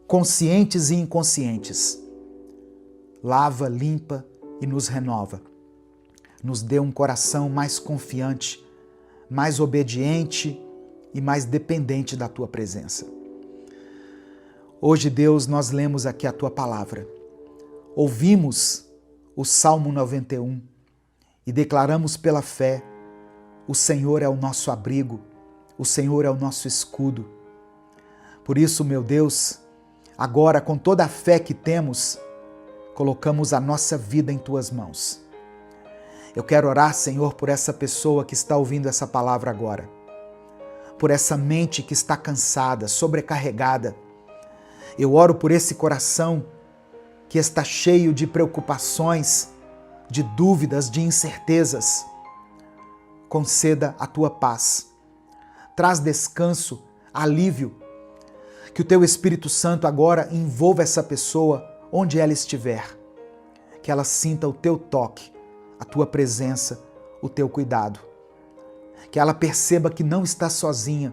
conscientes e inconscientes. Lava, limpa e nos renova. Nos dê um coração mais confiante, mais obediente e mais dependente da tua presença. Hoje, Deus, nós lemos aqui a tua palavra. Ouvimos o Salmo 91 e declaramos pela fé: o Senhor é o nosso abrigo, o Senhor é o nosso escudo. Por isso, meu Deus, agora com toda a fé que temos, colocamos a nossa vida em tuas mãos. Eu quero orar, Senhor, por essa pessoa que está ouvindo essa palavra agora, por essa mente que está cansada, sobrecarregada. Eu oro por esse coração que está cheio de preocupações, de dúvidas, de incertezas. Conceda a tua paz. Traz descanso, alívio. Que o teu Espírito Santo agora envolva essa pessoa onde ela estiver. Que ela sinta o teu toque, a tua presença, o teu cuidado. Que ela perceba que não está sozinha,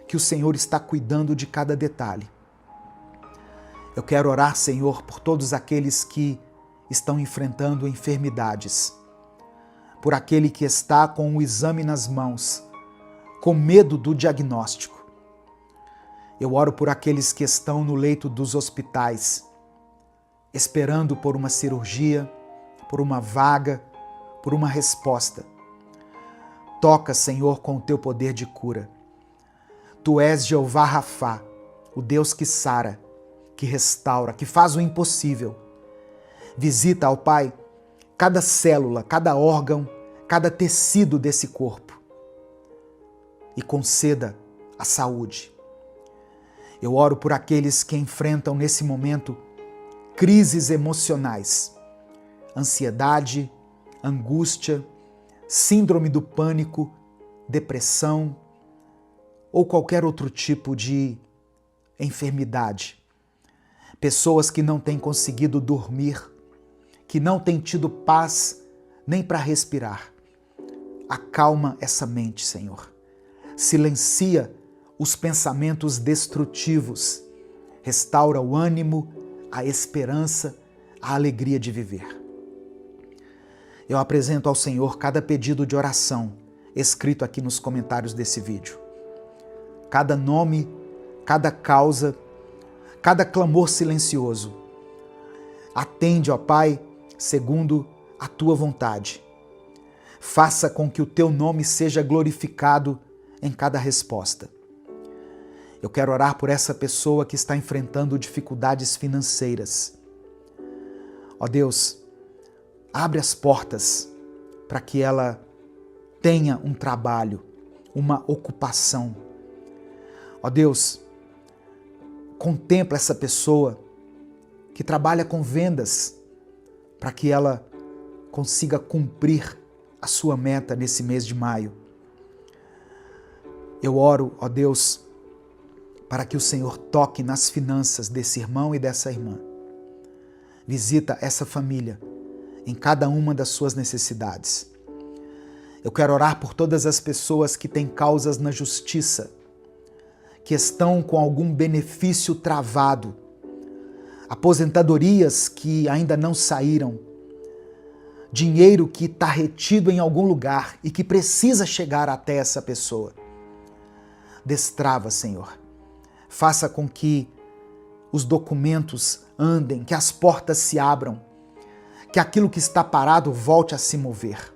que o Senhor está cuidando de cada detalhe. Eu quero orar, Senhor, por todos aqueles que estão enfrentando enfermidades, por aquele que está com o exame nas mãos, com medo do diagnóstico. Eu oro por aqueles que estão no leito dos hospitais, esperando por uma cirurgia, por uma vaga, por uma resposta. Toca, Senhor, com o teu poder de cura. Tu és Jeová Rafá, o Deus que sara, que restaura, que faz o impossível. Visita, ó Pai, cada célula, cada órgão, cada tecido desse corpo e conceda a saúde. Eu oro por aqueles que enfrentam nesse momento crises emocionais, ansiedade, angústia, síndrome do pânico, depressão ou qualquer outro tipo de enfermidade. Pessoas que não têm conseguido dormir, que não têm tido paz nem para respirar. Acalma essa mente, Senhor. Silencia os pensamentos destrutivos. Restaura o ânimo, a esperança, a alegria de viver. Eu apresento ao Senhor cada pedido de oração escrito aqui nos comentários desse vídeo. Cada nome, cada causa, cada clamor silencioso. Atende, ó Pai, segundo a tua vontade. Faça com que o teu nome seja glorificado em cada resposta. Eu quero orar por essa pessoa que está enfrentando dificuldades financeiras. Ó Deus, abre as portas para que ela tenha um trabalho, uma ocupação. Ó Deus, contempla essa pessoa que trabalha com vendas para que ela consiga cumprir a sua meta nesse mês de maio. Eu oro, ó Deus, para que o Senhor toque nas finanças desse irmão e dessa irmã. Visita essa família em cada uma das suas necessidades. Eu quero orar por todas as pessoas que têm causas na justiça, que estão com algum benefício travado, aposentadorias que ainda não saíram, dinheiro que está retido em algum lugar e que precisa chegar até essa pessoa. Destrava, Senhor. Faça com que os documentos andem, que as portas se abram, que aquilo que está parado volte a se mover.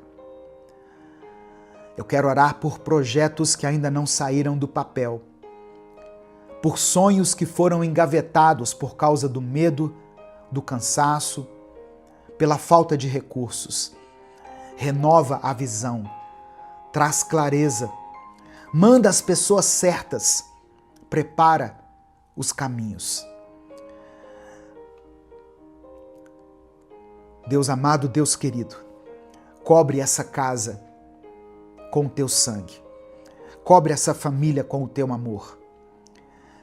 Eu quero orar por projetos que ainda não saíram do papel, por sonhos que foram engavetados por causa do medo, do cansaço, pela falta de recursos. Renova a visão, traz clareza, manda as pessoas certas, prepara os caminhos. Deus amado, Deus querido, cobre essa casa com o teu sangue, cobre essa família com o teu amor.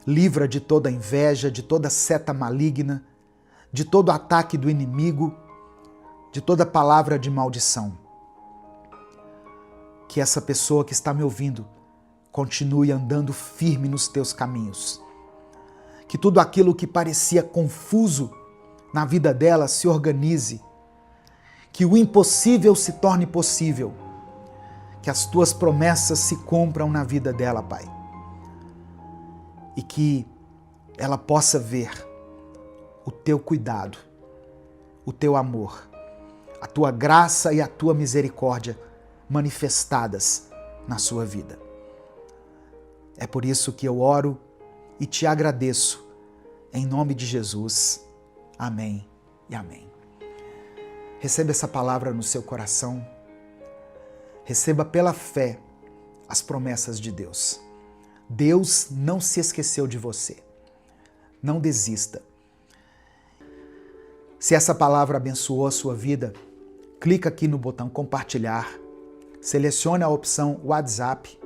Livra de toda inveja, de toda seta maligna, de todo ataque do inimigo, de toda palavra de maldição. Que essa pessoa que está me ouvindo continue andando firme nos teus caminhos. Que tudo aquilo que parecia confuso na vida dela se organize. Que o impossível se torne possível. Que as tuas promessas se cumpram na vida dela, Pai. E que ela possa ver o teu cuidado, o teu amor, a tua graça e a tua misericórdia manifestadas na sua vida. É por isso que eu oro e te agradeço, em nome de Jesus. Amém e amém. Receba essa palavra no seu coração. Receba pela fé as promessas de Deus. Deus não se esqueceu de você. Não desista. Se essa palavra abençoou a sua vida, clica aqui no botão compartilhar, selecione a opção WhatsApp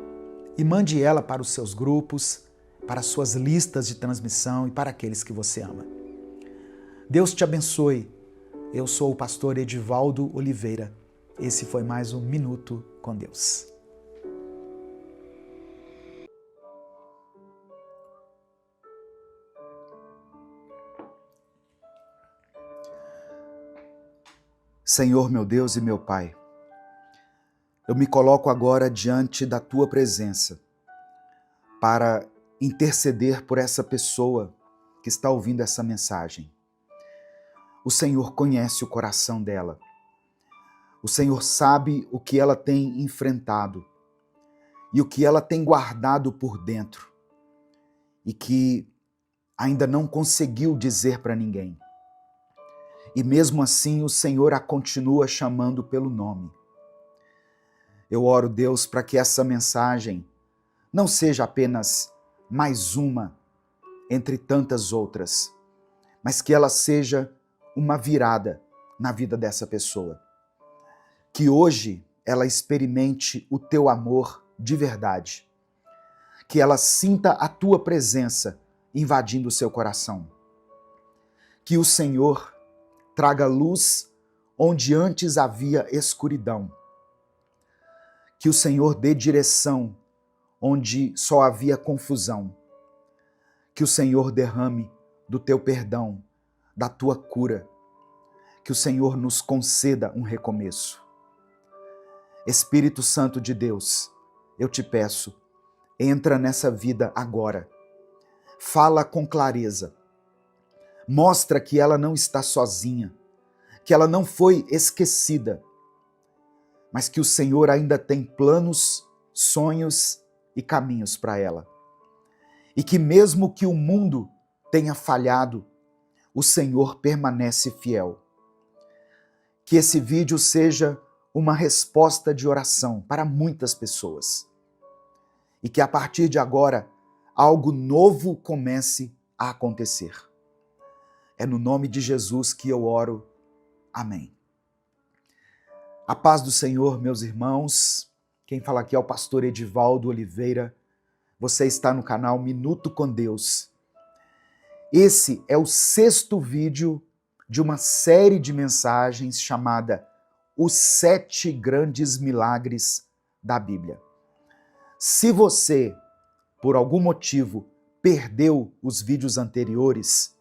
e mande ela para os seus grupos, para as suas listas de transmissão e para aqueles que você ama. Deus te abençoe. Eu sou o pastor Edivaldo Oliveira. Esse foi mais um Minuto com Deus. Senhor, meu Deus e meu Pai, eu me coloco agora diante da Tua presença para interceder por essa pessoa que está ouvindo essa mensagem. O Senhor conhece o coração dela. O Senhor sabe o que ela tem enfrentado e o que ela tem guardado por dentro e que ainda não conseguiu dizer para ninguém. E mesmo assim o Senhor a continua chamando pelo nome. Eu oro, Deus, para que essa mensagem não seja apenas mais uma entre tantas outras, mas que ela seja uma virada na vida dessa pessoa. Que hoje ela experimente o teu amor de verdade. Que ela sinta a tua presença invadindo o seu coração. Que o Senhor traga luz onde antes havia escuridão. Que o Senhor dê direção onde só havia confusão. Que o Senhor derrame do teu perdão, da tua cura. Que o Senhor nos conceda um recomeço. Espírito Santo de Deus, eu te peço, entra nessa vida agora. Fala com clareza. Mostra que ela não está sozinha, que ela não foi esquecida, mas que o Senhor ainda tem planos, sonhos e caminhos para ela. E que mesmo que o mundo tenha falhado, o Senhor permanece fiel. Que esse vídeo seja uma resposta de oração para muitas pessoas. E que a partir de agora, algo novo comece a acontecer. É no nome de Jesus que eu oro. Amém. A paz do Senhor, meus irmãos. Quem fala aqui é o pastor Edivaldo Oliveira, Você está no canal Minuto com Deus. Esse é o 6º vídeo de uma série de mensagens chamada Os 7 Grandes Milagres da Bíblia. Se você, por algum motivo, perdeu os vídeos anteriores,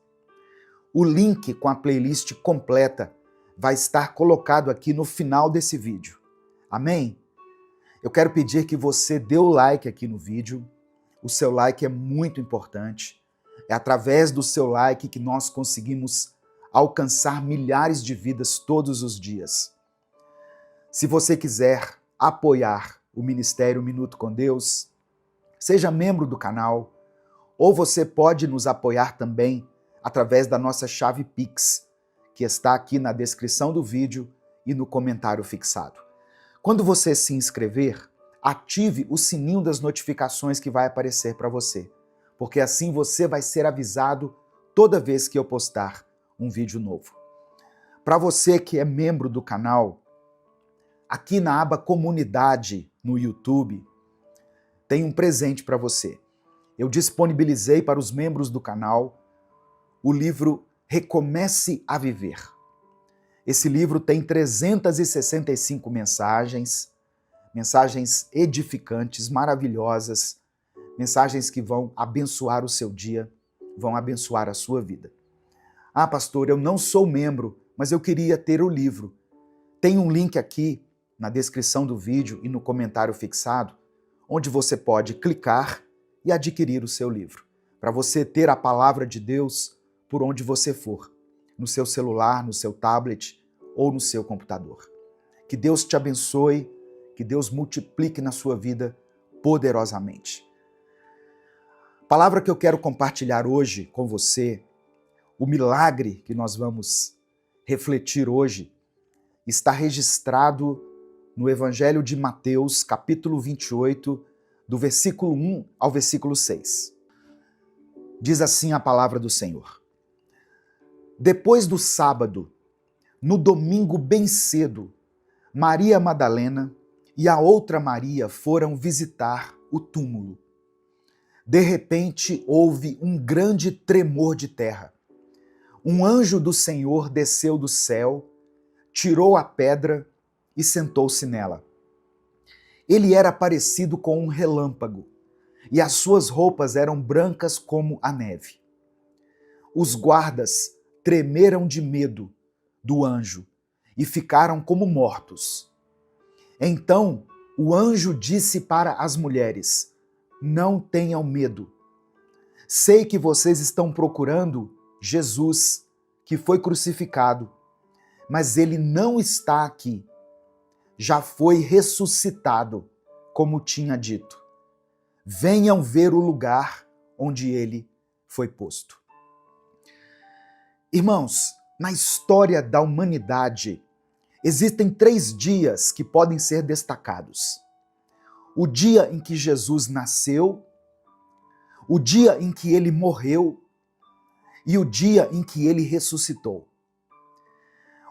o link com a playlist completa vai estar colocado aqui no final desse vídeo. Amém? Eu quero pedir que você dê o like aqui no vídeo. O seu like é muito importante. É através do seu like que nós conseguimos alcançar milhares de vidas todos os dias. Se você quiser apoiar o Ministério Minuto com Deus, seja membro do canal, ou você pode nos apoiar também através da nossa chave Pix, que está aqui na descrição do vídeo e no comentário fixado. Quando você se inscrever, ative o sininho das notificações que vai aparecer para você, porque assim você vai ser avisado toda vez que eu postar um vídeo novo. Para você que é membro do canal, aqui na aba Comunidade no YouTube, tem um presente para você. Eu disponibilizei para os membros do canal o livro Recomece a Viver. Esse livro tem 365 mensagens edificantes, maravilhosas, mensagens que vão abençoar o seu dia, vão abençoar a sua vida. Ah, pastor, eu não sou membro, mas eu queria ter o livro. Tem um link aqui na descrição do vídeo e no comentário fixado, onde você pode clicar e adquirir o seu livro, para você ter a palavra de Deus por onde você for, no seu celular, no seu tablet ou no seu computador. Que Deus te abençoe, que Deus multiplique na sua vida poderosamente. A palavra que eu quero compartilhar hoje com você, o milagre que nós vamos refletir hoje, está registrado no Evangelho de Mateus, capítulo 28, do versículo 1 ao versículo 6. Diz assim a palavra do Senhor. Depois do sábado, no domingo bem cedo, Maria Madalena e a outra Maria foram visitar o túmulo. De repente, houve um grande tremor de terra. Um anjo do Senhor desceu do céu, tirou a pedra e sentou-se nela. Ele era parecido com um relâmpago, e as suas roupas eram brancas como a neve. Os guardas tremeram de medo do anjo e ficaram como mortos. Então o anjo disse para as mulheres: não tenham medo. Sei que vocês estão procurando Jesus, que foi crucificado, mas ele não está aqui. Já foi ressuscitado, como tinha dito. Venham ver o lugar onde ele foi posto. Irmãos, na história da humanidade, existem 3 dias que podem ser destacados. O dia em que Jesus nasceu, o dia em que ele morreu e o dia em que ele ressuscitou.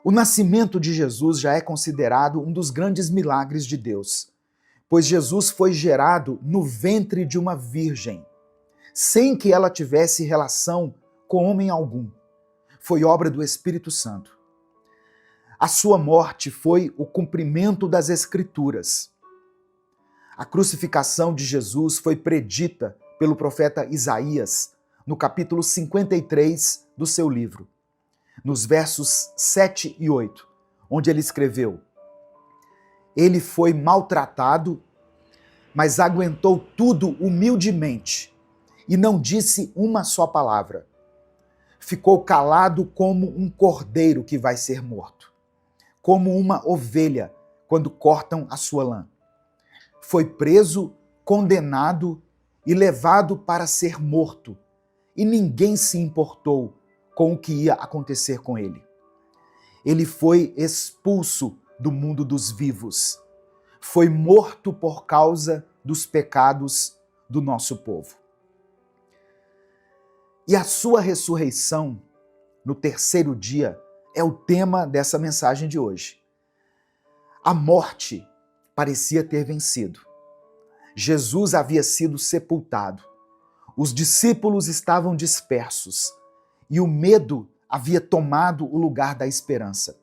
O nascimento de Jesus já é considerado um dos grandes milagres de Deus, pois Jesus foi gerado no ventre de uma virgem, sem que ela tivesse relação com homem algum. Foi obra do Espírito Santo. A sua morte foi o cumprimento das Escrituras. A crucificação de Jesus foi predita pelo profeta Isaías, no capítulo 53 do seu livro, nos versos 7 e 8, onde ele escreveu: ele foi maltratado, mas aguentou tudo humildemente e não disse uma só palavra. Ficou calado como um cordeiro que vai ser morto, como uma ovelha quando cortam a sua lã. Foi preso, condenado e levado para ser morto, e ninguém se importou com o que ia acontecer com ele. Ele foi expulso do mundo dos vivos. Foi morto por causa dos pecados do nosso povo. E a sua ressurreição no 3º dia é o tema dessa mensagem de hoje. A morte parecia ter vencido. Jesus havia sido sepultado. Os discípulos estavam dispersos e o medo havia tomado o lugar da esperança.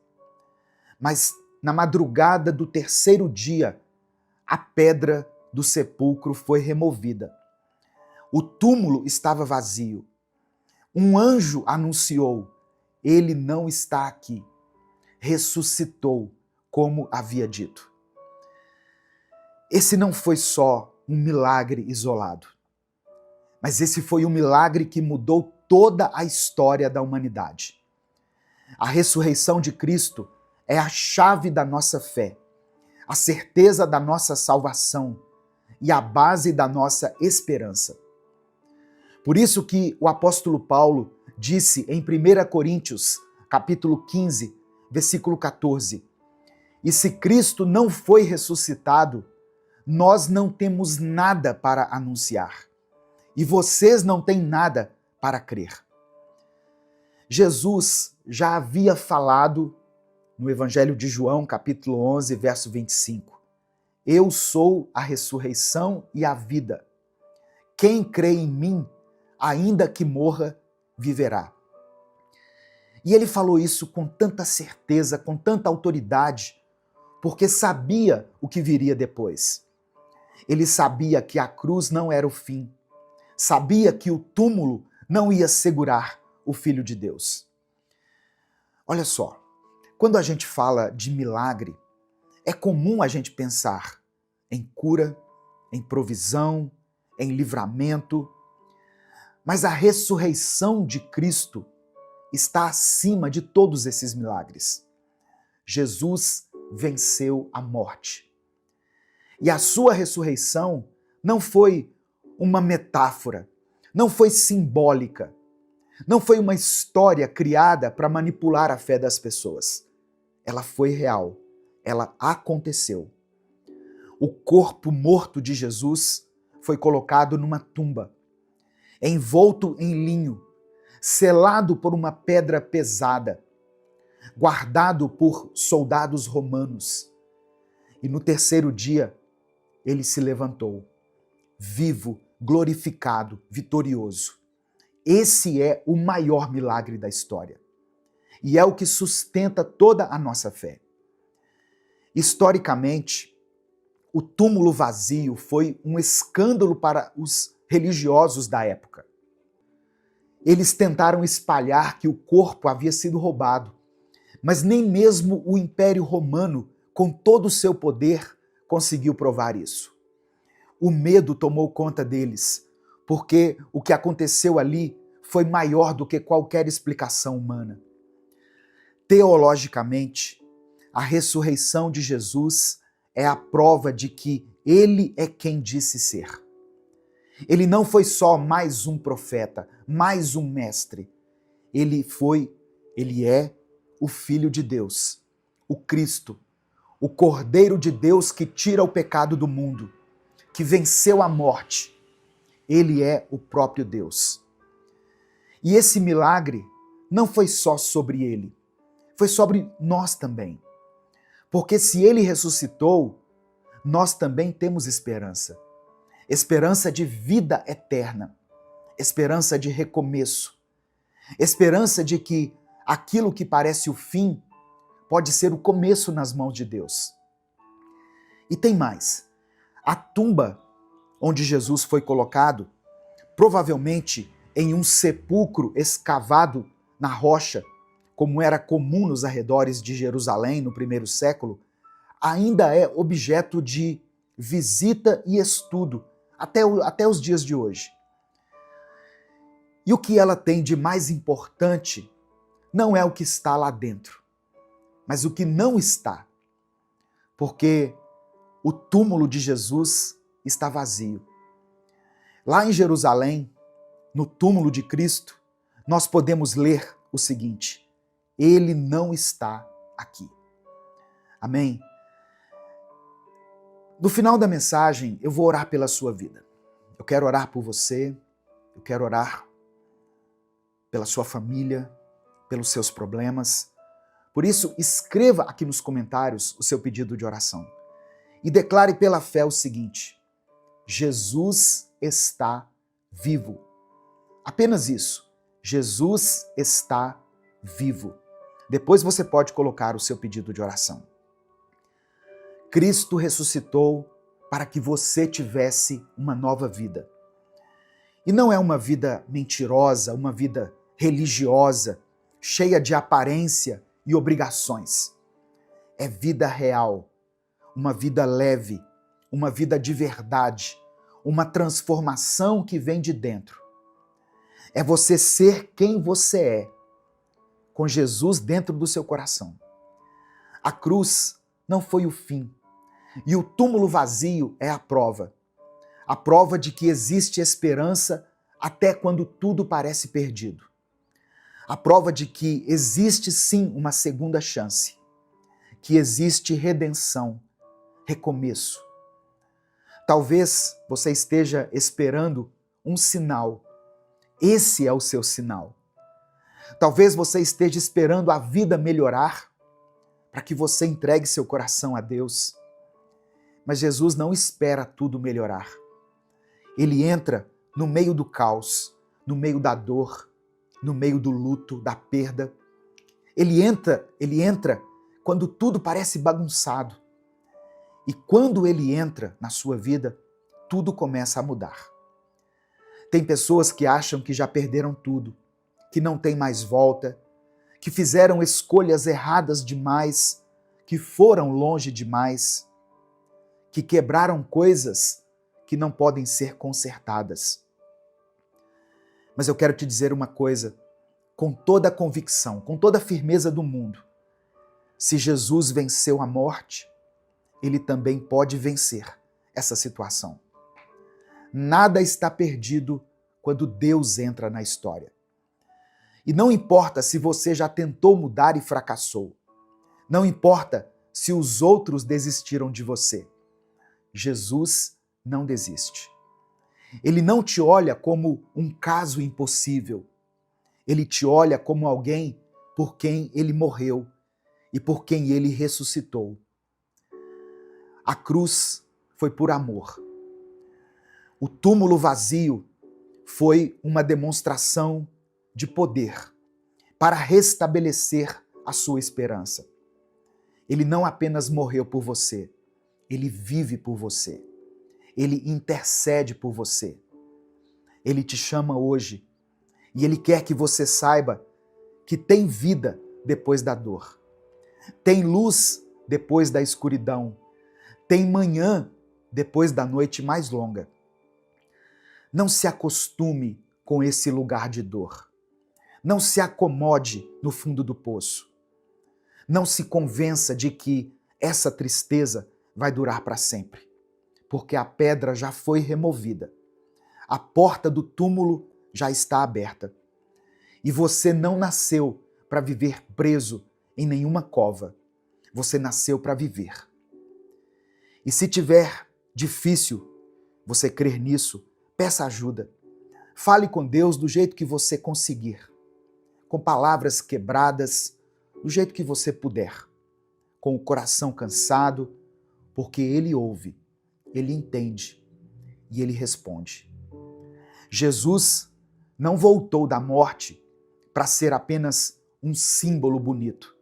Mas na madrugada do terceiro dia, a pedra do sepulcro foi removida. O túmulo estava vazio. Um anjo anunciou: ele não está aqui. Ressuscitou, como havia dito. Esse não foi só um milagre isolado, mas esse foi um milagre que mudou toda a história da humanidade. A ressurreição de Cristo é a chave da nossa fé, a certeza da nossa salvação e a base da nossa esperança. Por isso que o apóstolo Paulo disse em 1 Coríntios, capítulo 15, versículo 14: e se Cristo não foi ressuscitado, nós não temos nada para anunciar, e vocês não têm nada para crer. Jesus já havia falado no Evangelho de João, capítulo 11, verso 25. Eu sou a ressurreição e a vida. Quem crê em mim, ainda que morra, viverá. E ele falou isso com tanta certeza, com tanta autoridade, porque sabia o que viria depois. Ele sabia que a cruz não era o fim. Sabia que o túmulo não ia segurar o Filho de Deus. Olha só, quando a gente fala de milagre, é comum a gente pensar em cura, em provisão, em livramento, mas a ressurreição de Cristo está acima de todos esses milagres. Jesus venceu a morte. E a sua ressurreição não foi uma metáfora, não foi simbólica, não foi uma história criada para manipular a fé das pessoas. Ela foi real, ela aconteceu. O corpo morto de Jesus foi colocado numa tumba, envolto em linho, selado por uma pedra pesada, guardado por soldados romanos. E no terceiro dia, ele se levantou, vivo, glorificado, vitorioso. Esse é o maior milagre da história. E é o que sustenta toda a nossa fé. Historicamente, o túmulo vazio foi um escândalo para os religiosos da época. Eles tentaram espalhar que o corpo havia sido roubado, mas nem mesmo o Império Romano, com todo o seu poder, conseguiu provar isso. O medo tomou conta deles, porque o que aconteceu ali foi maior do que qualquer explicação humana. Teologicamente, a ressurreição de Jesus é a prova de que ele é quem disse ser. Ele não foi só mais um profeta, mais um mestre. Ele é o Filho de Deus, o Cristo, o Cordeiro de Deus que tira o pecado do mundo, que venceu a morte. Ele é o próprio Deus. E esse milagre não foi só sobre ele, foi sobre nós também. Porque se ele ressuscitou, nós também temos esperança. Esperança de vida eterna, esperança de recomeço, esperança de que aquilo que parece o fim pode ser o começo nas mãos de Deus. E tem mais. A tumba onde Jesus foi colocado, provavelmente em um sepulcro escavado na rocha, como era comum nos arredores de Jerusalém no primeiro século, ainda é objeto de visita e estudo até os dias de hoje. E o que ela tem de mais importante não é o que está lá dentro, mas o que não está, porque o túmulo de Jesus está vazio. Lá em Jerusalém, no túmulo de Cristo, nós podemos ler o seguinte: ele não está aqui. Amém? No final da mensagem, eu vou orar pela sua vida. Eu quero orar por você, eu quero orar pela sua família, pelos seus problemas. Por isso, escreva aqui nos comentários o seu pedido de oração. E declare pela fé o seguinte: Jesus está vivo. Apenas isso. Jesus está vivo. Depois você pode colocar o seu pedido de oração. Cristo ressuscitou para que você tivesse uma nova vida. E não é uma vida mentirosa, uma vida religiosa, cheia de aparência e obrigações. É vida real, uma vida leve, uma vida de verdade, uma transformação que vem de dentro. É você ser quem você é, com Jesus dentro do seu coração. A cruz não foi o fim, e o túmulo vazio é a prova de que existe esperança até quando tudo parece perdido. A prova de que existe sim uma segunda chance, que existe redenção, recomeço. Talvez você esteja esperando um sinal. Esse é o seu sinal. Talvez você esteja esperando a vida melhorar para que você entregue seu coração a Deus. Mas Jesus não espera tudo melhorar. Ele entra no meio do caos, no meio da dor, no meio do luto, da perda. Ele entra quando tudo parece bagunçado. E quando ele entra na sua vida, tudo começa a mudar. Tem pessoas que acham que já perderam tudo, que não tem mais volta, que fizeram escolhas erradas demais, que foram longe demais, que quebraram coisas que não podem ser consertadas. Mas eu quero te dizer uma coisa, com toda a convicção, com toda a firmeza do mundo. Se Jesus venceu a morte, ele também pode vencer essa situação. Nada está perdido quando Deus entra na história. E não importa se você já tentou mudar e fracassou. Não importa se os outros desistiram de você. Jesus não desiste. Ele não te olha como um caso impossível. Ele te olha como alguém por quem ele morreu e por quem ele ressuscitou. A cruz foi por amor. O túmulo vazio foi uma demonstração de poder para restabelecer a sua esperança. Ele não apenas morreu por você, ele vive por você. Ele intercede por você. Ele te chama hoje e ele quer que você saiba que tem vida depois da dor. Tem luz depois da escuridão. Tem manhã depois da noite mais longa. Não se acostume com esse lugar de dor. Não se acomode no fundo do poço. Não se convença de que essa tristeza vai durar para sempre, porque a pedra já foi removida. A porta do túmulo já está aberta. E você não nasceu para viver preso em nenhuma cova. Você nasceu para viver. E se tiver difícil você crer nisso, peça ajuda. Fale com Deus do jeito que você conseguir. Com palavras quebradas, do jeito que você puder. Com o coração cansado, porque Ele ouve, Ele entende e Ele responde. Jesus não voltou da morte para ser apenas um símbolo bonito.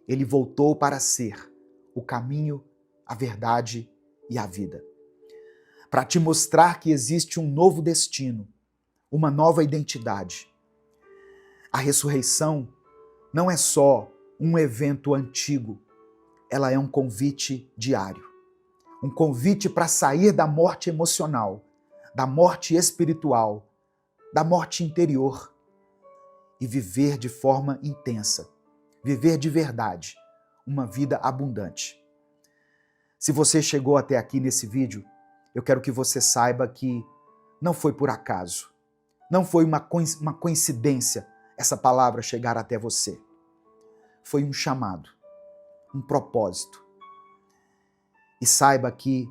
Ele voltou para ser o caminho, a verdade e a vida. Para te mostrar que existe um novo destino, uma nova identidade. A ressurreição não é só um evento antigo, ela é um convite diário. Um convite para sair da morte emocional, da morte espiritual, da morte interior e viver de forma intensa, viver de verdade, uma vida abundante. Se você chegou até aqui nesse vídeo, eu quero que você saiba que não foi por acaso, não foi uma coincidência essa palavra chegar até você. Foi um chamado, um propósito. E saiba que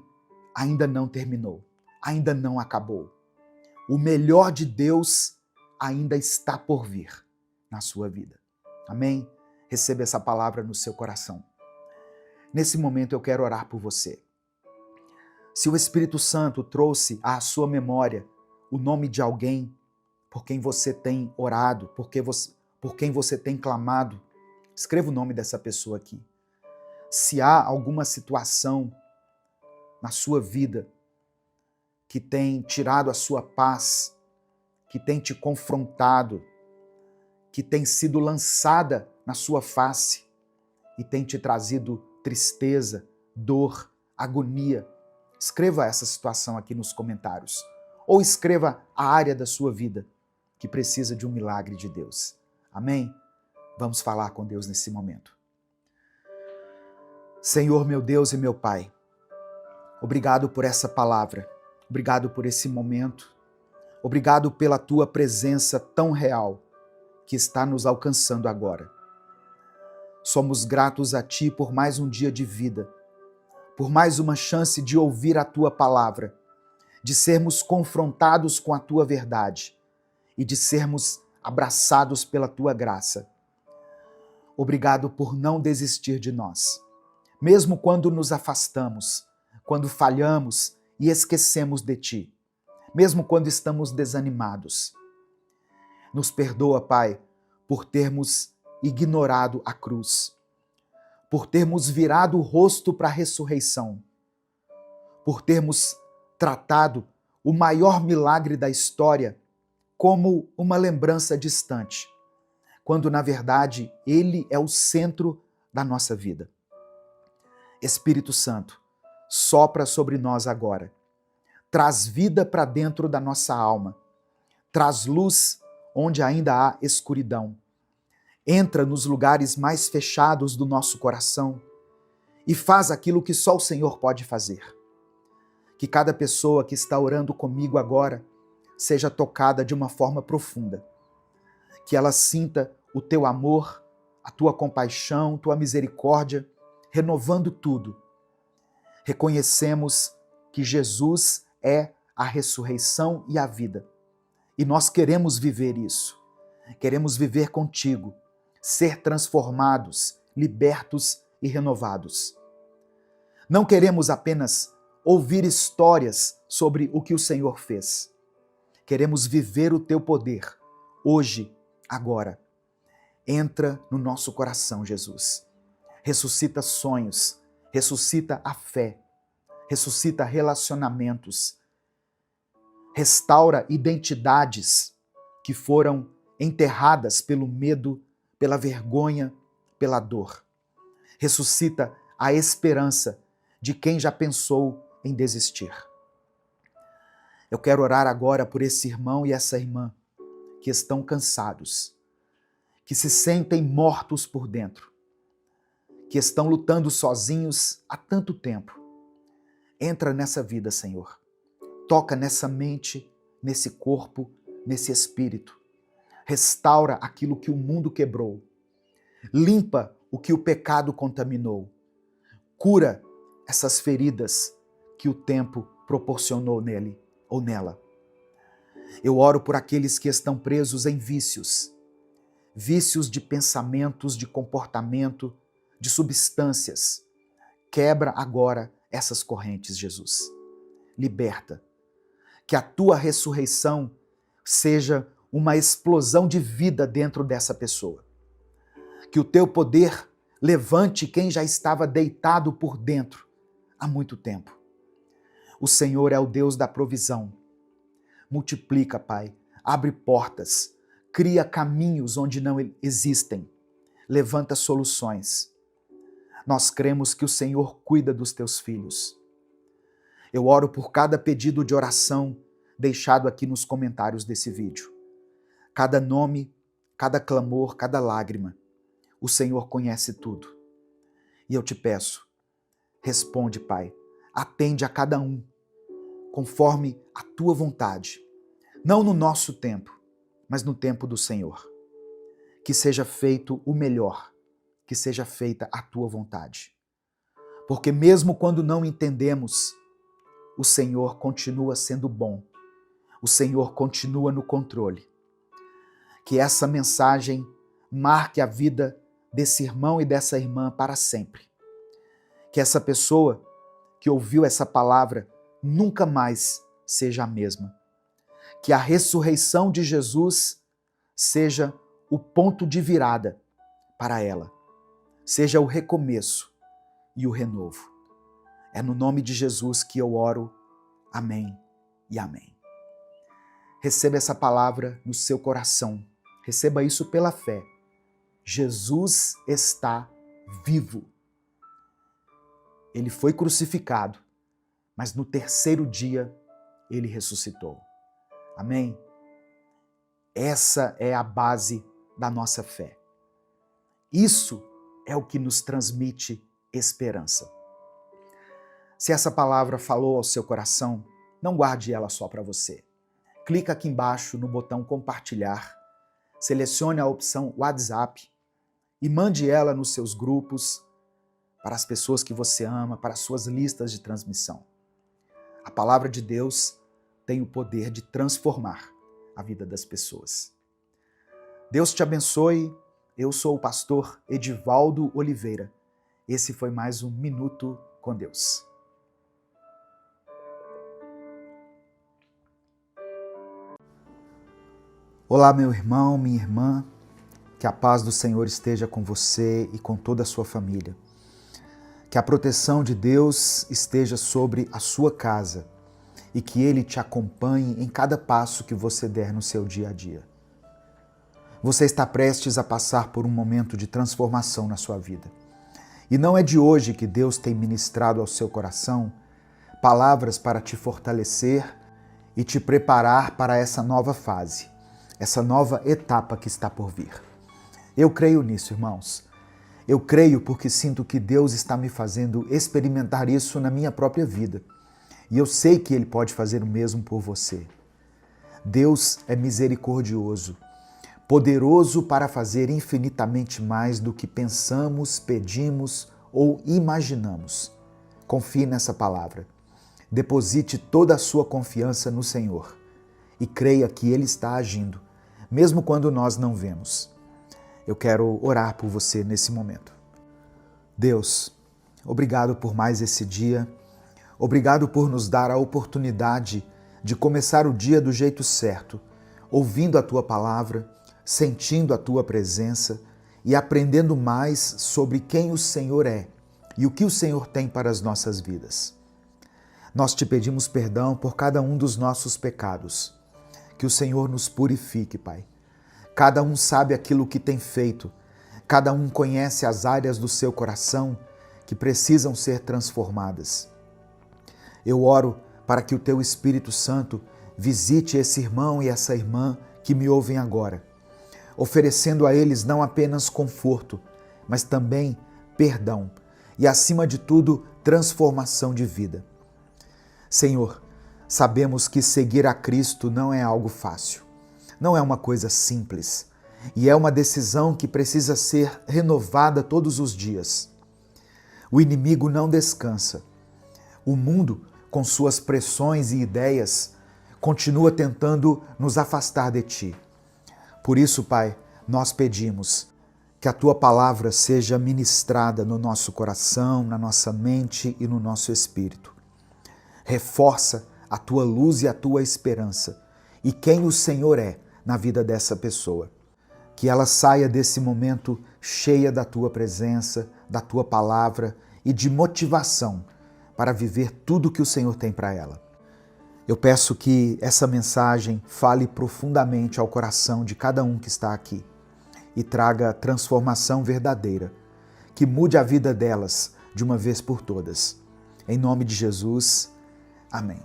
ainda não terminou, ainda não acabou. O melhor de Deus ainda está por vir na sua vida. Amém? Receba essa palavra no seu coração. Nesse momento eu quero orar por você. Se o Espírito Santo trouxe à sua memória o nome de alguém por quem você tem orado, por quem você tem clamado, escreva o nome dessa pessoa aqui. Se há alguma situação na sua vida que tem tirado a sua paz, que tem te confrontado, que tem sido lançada na sua face e tem te trazido tristeza, dor, agonia, escreva essa situação aqui nos comentários. Ou escreva a área da sua vida que precisa de um milagre de Deus. Amém? Vamos falar com Deus nesse momento. Senhor, meu Deus e meu Pai, obrigado por essa palavra, obrigado por esse momento, obrigado pela Tua presença tão real que está nos alcançando agora. Somos gratos a Ti por mais um dia de vida, por mais uma chance de ouvir a Tua palavra, de sermos confrontados com a Tua verdade e de sermos abraçados pela Tua graça. Obrigado por não desistir de nós. Mesmo quando nos afastamos, quando falhamos e esquecemos de Ti, mesmo quando estamos desanimados. Nos perdoa, Pai, por termos ignorado a cruz, por termos virado o rosto para a ressurreição, por termos tratado o maior milagre da história como uma lembrança distante, quando na verdade ele é o centro da nossa vida. Espírito Santo, sopra sobre nós agora. Traz vida para dentro da nossa alma. Traz luz onde ainda há escuridão. Entra nos lugares mais fechados do nosso coração e faz aquilo que só o Senhor pode fazer. Que cada pessoa que está orando comigo agora seja tocada de uma forma profunda. Que ela sinta o teu amor, a tua compaixão, tua misericórdia, renovando tudo. Reconhecemos que Jesus é a ressurreição e a vida. E nós queremos viver isso. Queremos viver contigo, ser transformados, libertos e renovados. Não queremos apenas ouvir histórias sobre o que o Senhor fez. Queremos viver o teu poder, hoje, agora. Entra no nosso coração, Jesus. Ressuscita sonhos, ressuscita a fé, ressuscita relacionamentos, restaura identidades que foram enterradas pelo medo, pela vergonha, pela dor. Ressuscita a esperança de quem já pensou em desistir. Eu quero orar agora por esse irmão e essa irmã que estão cansados, que se sentem mortos por dentro, que estão lutando sozinhos há tanto tempo. Entra nessa vida, Senhor. Toca nessa mente, nesse corpo, nesse espírito. Restaura aquilo que o mundo quebrou. Limpa o que o pecado contaminou. Cura essas feridas que o tempo proporcionou nele ou nela. Eu oro por aqueles que estão presos em vícios. Vícios de pensamentos, de comportamento, de substâncias. Quebra agora essas correntes, Jesus. Liberta. Que a tua ressurreição seja uma explosão de vida dentro dessa pessoa. Que o teu poder levante quem já estava deitado por dentro há muito tempo. O Senhor é o Deus da provisão. Multiplica, Pai. Abre portas. Cria caminhos onde não existem. Levanta soluções. Nós cremos que o Senhor cuida dos teus filhos. Eu oro por cada pedido de oração deixado aqui nos comentários desse vídeo. Cada nome, cada clamor, cada lágrima. O Senhor conhece tudo. E eu te peço, responde, Pai. Atende a cada um, conforme a tua vontade. Não no nosso tempo, mas no tempo do Senhor. Que seja feito o melhor, que seja feita a tua vontade. Porque mesmo quando não entendemos, o Senhor continua sendo bom. O Senhor continua no controle. Que essa mensagem marque a vida desse irmão e dessa irmã para sempre. Que essa pessoa que ouviu essa palavra nunca mais seja a mesma. Que a ressurreição de Jesus seja o ponto de virada para ela, seja o recomeço e o renovo. É no nome de Jesus que eu oro. Amém e amém. Receba essa palavra no seu coração. Receba isso pela fé. Jesus está vivo. Ele foi crucificado, mas no terceiro dia ele ressuscitou. Amém? Essa é a base da nossa fé. Isso é o que nos transmite esperança. Se essa palavra falou ao seu coração, não guarde ela só para você. Clica aqui embaixo no botão compartilhar, selecione a opção WhatsApp e mande ela nos seus grupos, para as pessoas que você ama, para as suas listas de transmissão. A palavra de Deus tem o poder de transformar a vida das pessoas. Deus te abençoe. Eu sou o pastor Edivaldo Oliveira. Esse foi mais um Minuto com Deus. Olá, meu irmão, minha irmã. Que a paz do Senhor esteja com você e com toda a sua família. Que a proteção de Deus esteja sobre a sua casa e que Ele te acompanhe em cada passo que você der no seu dia a dia. Você está prestes a passar por um momento de transformação na sua vida. E não é de hoje que Deus tem ministrado ao seu coração palavras para te fortalecer e te preparar para essa nova fase, essa nova etapa que está por vir. Eu creio nisso, irmãos. Eu creio porque sinto que Deus está me fazendo experimentar isso na minha própria vida. E eu sei que Ele pode fazer o mesmo por você. Deus é misericordioso, poderoso para fazer infinitamente mais do que pensamos, pedimos ou imaginamos. Confie nessa palavra. Deposite toda a sua confiança no Senhor e creia que Ele está agindo, mesmo quando nós não vemos. Eu quero orar por você nesse momento. Deus, obrigado por mais esse dia. Obrigado por nos dar a oportunidade de começar o dia do jeito certo, ouvindo a Tua palavra, sentindo a Tua presença e aprendendo mais sobre quem o Senhor é e o que o Senhor tem para as nossas vidas. Nós te pedimos perdão por cada um dos nossos pecados. Que o Senhor nos purifique, Pai. Cada um sabe aquilo que tem feito. Cada um conhece as áreas do seu coração que precisam ser transformadas. Eu oro para que o Teu Espírito Santo visite esse irmão e essa irmã que me ouvem agora, oferecendo a eles não apenas conforto, mas também perdão e, acima de tudo, transformação de vida. Senhor, sabemos que seguir a Cristo não é algo fácil. Não é uma coisa simples e é uma decisão que precisa ser renovada todos os dias. O inimigo não descansa. O mundo, com suas pressões e ideias, continua tentando nos afastar de Ti. Por isso, Pai, nós pedimos que a Tua palavra seja ministrada no nosso coração, na nossa mente e no nosso espírito. Reforça a Tua luz e a Tua esperança e quem o Senhor é na vida dessa pessoa. Que ela saia desse momento cheia da Tua presença, da Tua palavra e de motivação para viver tudo que o Senhor tem para ela. Eu peço que essa mensagem fale profundamente ao coração de cada um que está aqui e traga transformação verdadeira, que mude a vida delas de uma vez por todas. Em nome de Jesus, amém.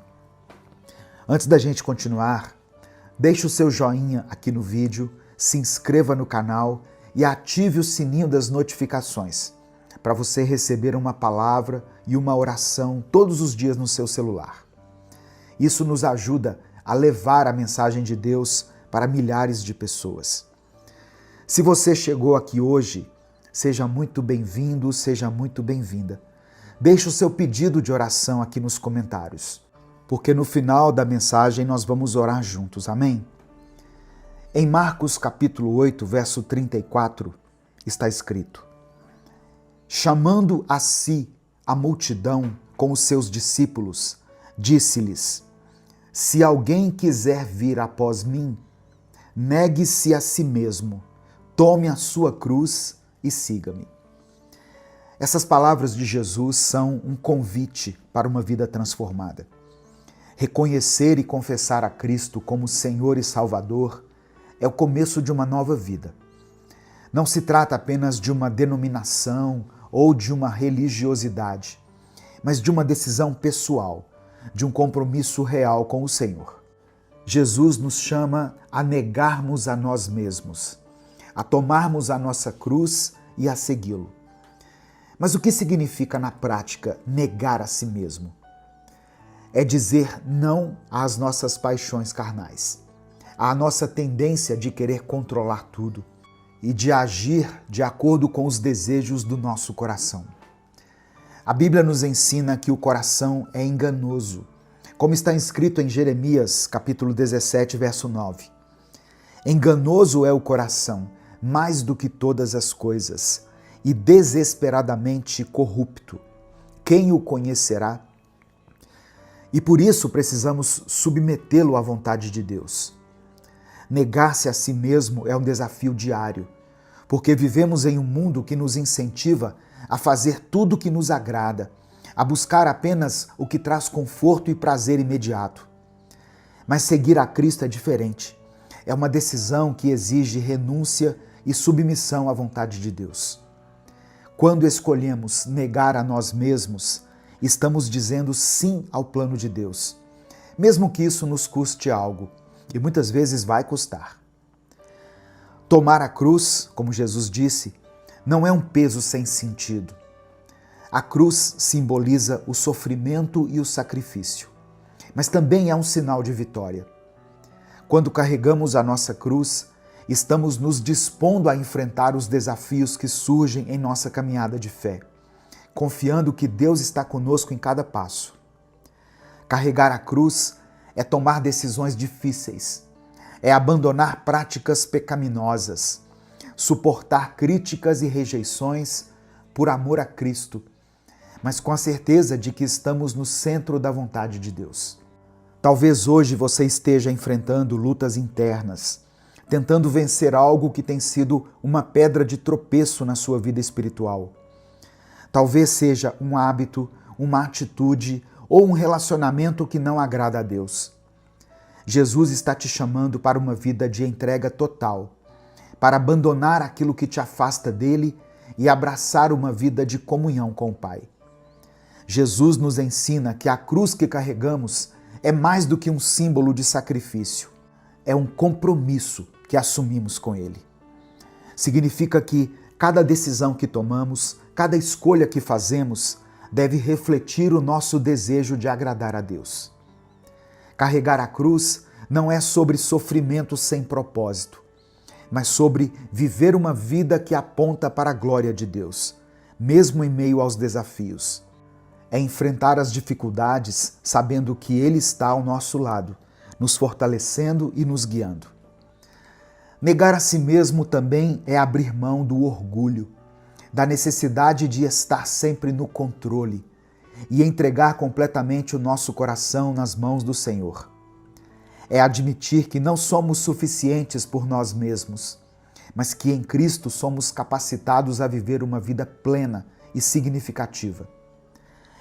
Antes da gente continuar, deixe o seu joinha aqui no vídeo, se inscreva no canal e ative o sininho das notificações para você receber uma palavra e uma oração todos os dias no seu celular. Isso nos ajuda a levar a mensagem de Deus para milhares de pessoas. Se você chegou aqui hoje, seja muito bem-vindo, seja muito bem-vinda. Deixe o seu pedido de oração aqui nos comentários, porque no final da mensagem nós vamos orar juntos, amém? Em Marcos capítulo 8, verso 34, está escrito: chamando a si a multidão com os seus discípulos, Disse-lhes: Se alguém quiser vir após mim, negue-se a si mesmo, tome a sua cruz e siga-me. Essas palavras de Jesus são um convite para uma vida transformada. Reconhecer e confessar a Cristo como Senhor e Salvador é o começo de uma nova vida. Não se trata apenas de uma denominação ou de uma religiosidade, mas de uma decisão pessoal, de um compromisso real com o Senhor. Jesus nos chama a negarmos a nós mesmos, a tomarmos a nossa cruz e a segui-lo. Mas o que significa na prática negar a si mesmo? É dizer não às nossas paixões carnais, à nossa tendência de querer controlar tudo e de agir de acordo com os desejos do nosso coração. A Bíblia nos ensina que o coração é enganoso, como está escrito em Jeremias, capítulo 17, verso 9. Enganoso é o coração, mais do que todas as coisas, e desesperadamente corrupto. Quem o conhecerá? E por isso precisamos submetê-lo à vontade de Deus. Negar-se a si mesmo é um desafio diário, porque vivemos em um mundo que nos incentiva a fazer tudo o que nos agrada, a buscar apenas o que traz conforto e prazer imediato. Mas seguir a Cristo é diferente. É uma decisão que exige renúncia e submissão à vontade de Deus. Quando escolhemos negar a nós mesmos, estamos dizendo sim ao plano de Deus, mesmo que isso nos custe algo, e muitas vezes vai custar. Tomar a cruz, como Jesus disse, não é um peso sem sentido. A cruz simboliza o sofrimento e o sacrifício, mas também é um sinal de vitória. Quando carregamos a nossa cruz, estamos nos dispondo a enfrentar os desafios que surgem em nossa caminhada de fé, confiando que Deus está conosco em cada passo. Carregar a cruz é tomar decisões difíceis, é abandonar práticas pecaminosas, suportar críticas e rejeições por amor a Cristo, mas com a certeza de que estamos no centro da vontade de Deus. Talvez hoje você esteja enfrentando lutas internas, tentando vencer algo que tem sido uma pedra de tropeço na sua vida espiritual. Talvez seja um hábito, uma atitude ou um relacionamento que não agrada a Deus. Jesus está te chamando para uma vida de entrega total, para abandonar aquilo que te afasta dele e abraçar uma vida de comunhão com o Pai. Jesus nos ensina que a cruz que carregamos é mais do que um símbolo de sacrifício. É um compromisso que assumimos com Ele. Significa que cada decisão que tomamos, cada escolha que fazemos, deve refletir o nosso desejo de agradar a Deus. Carregar a cruz não é sobre sofrimento sem propósito, mas sobre viver uma vida que aponta para a glória de Deus, mesmo em meio aos desafios. É enfrentar as dificuldades sabendo que Ele está ao nosso lado, nos fortalecendo e nos guiando. Negar a si mesmo também é abrir mão do orgulho, da necessidade de estar sempre no controle e entregar completamente o nosso coração nas mãos do Senhor. É admitir que não somos suficientes por nós mesmos, mas que em Cristo somos capacitados a viver uma vida plena e significativa.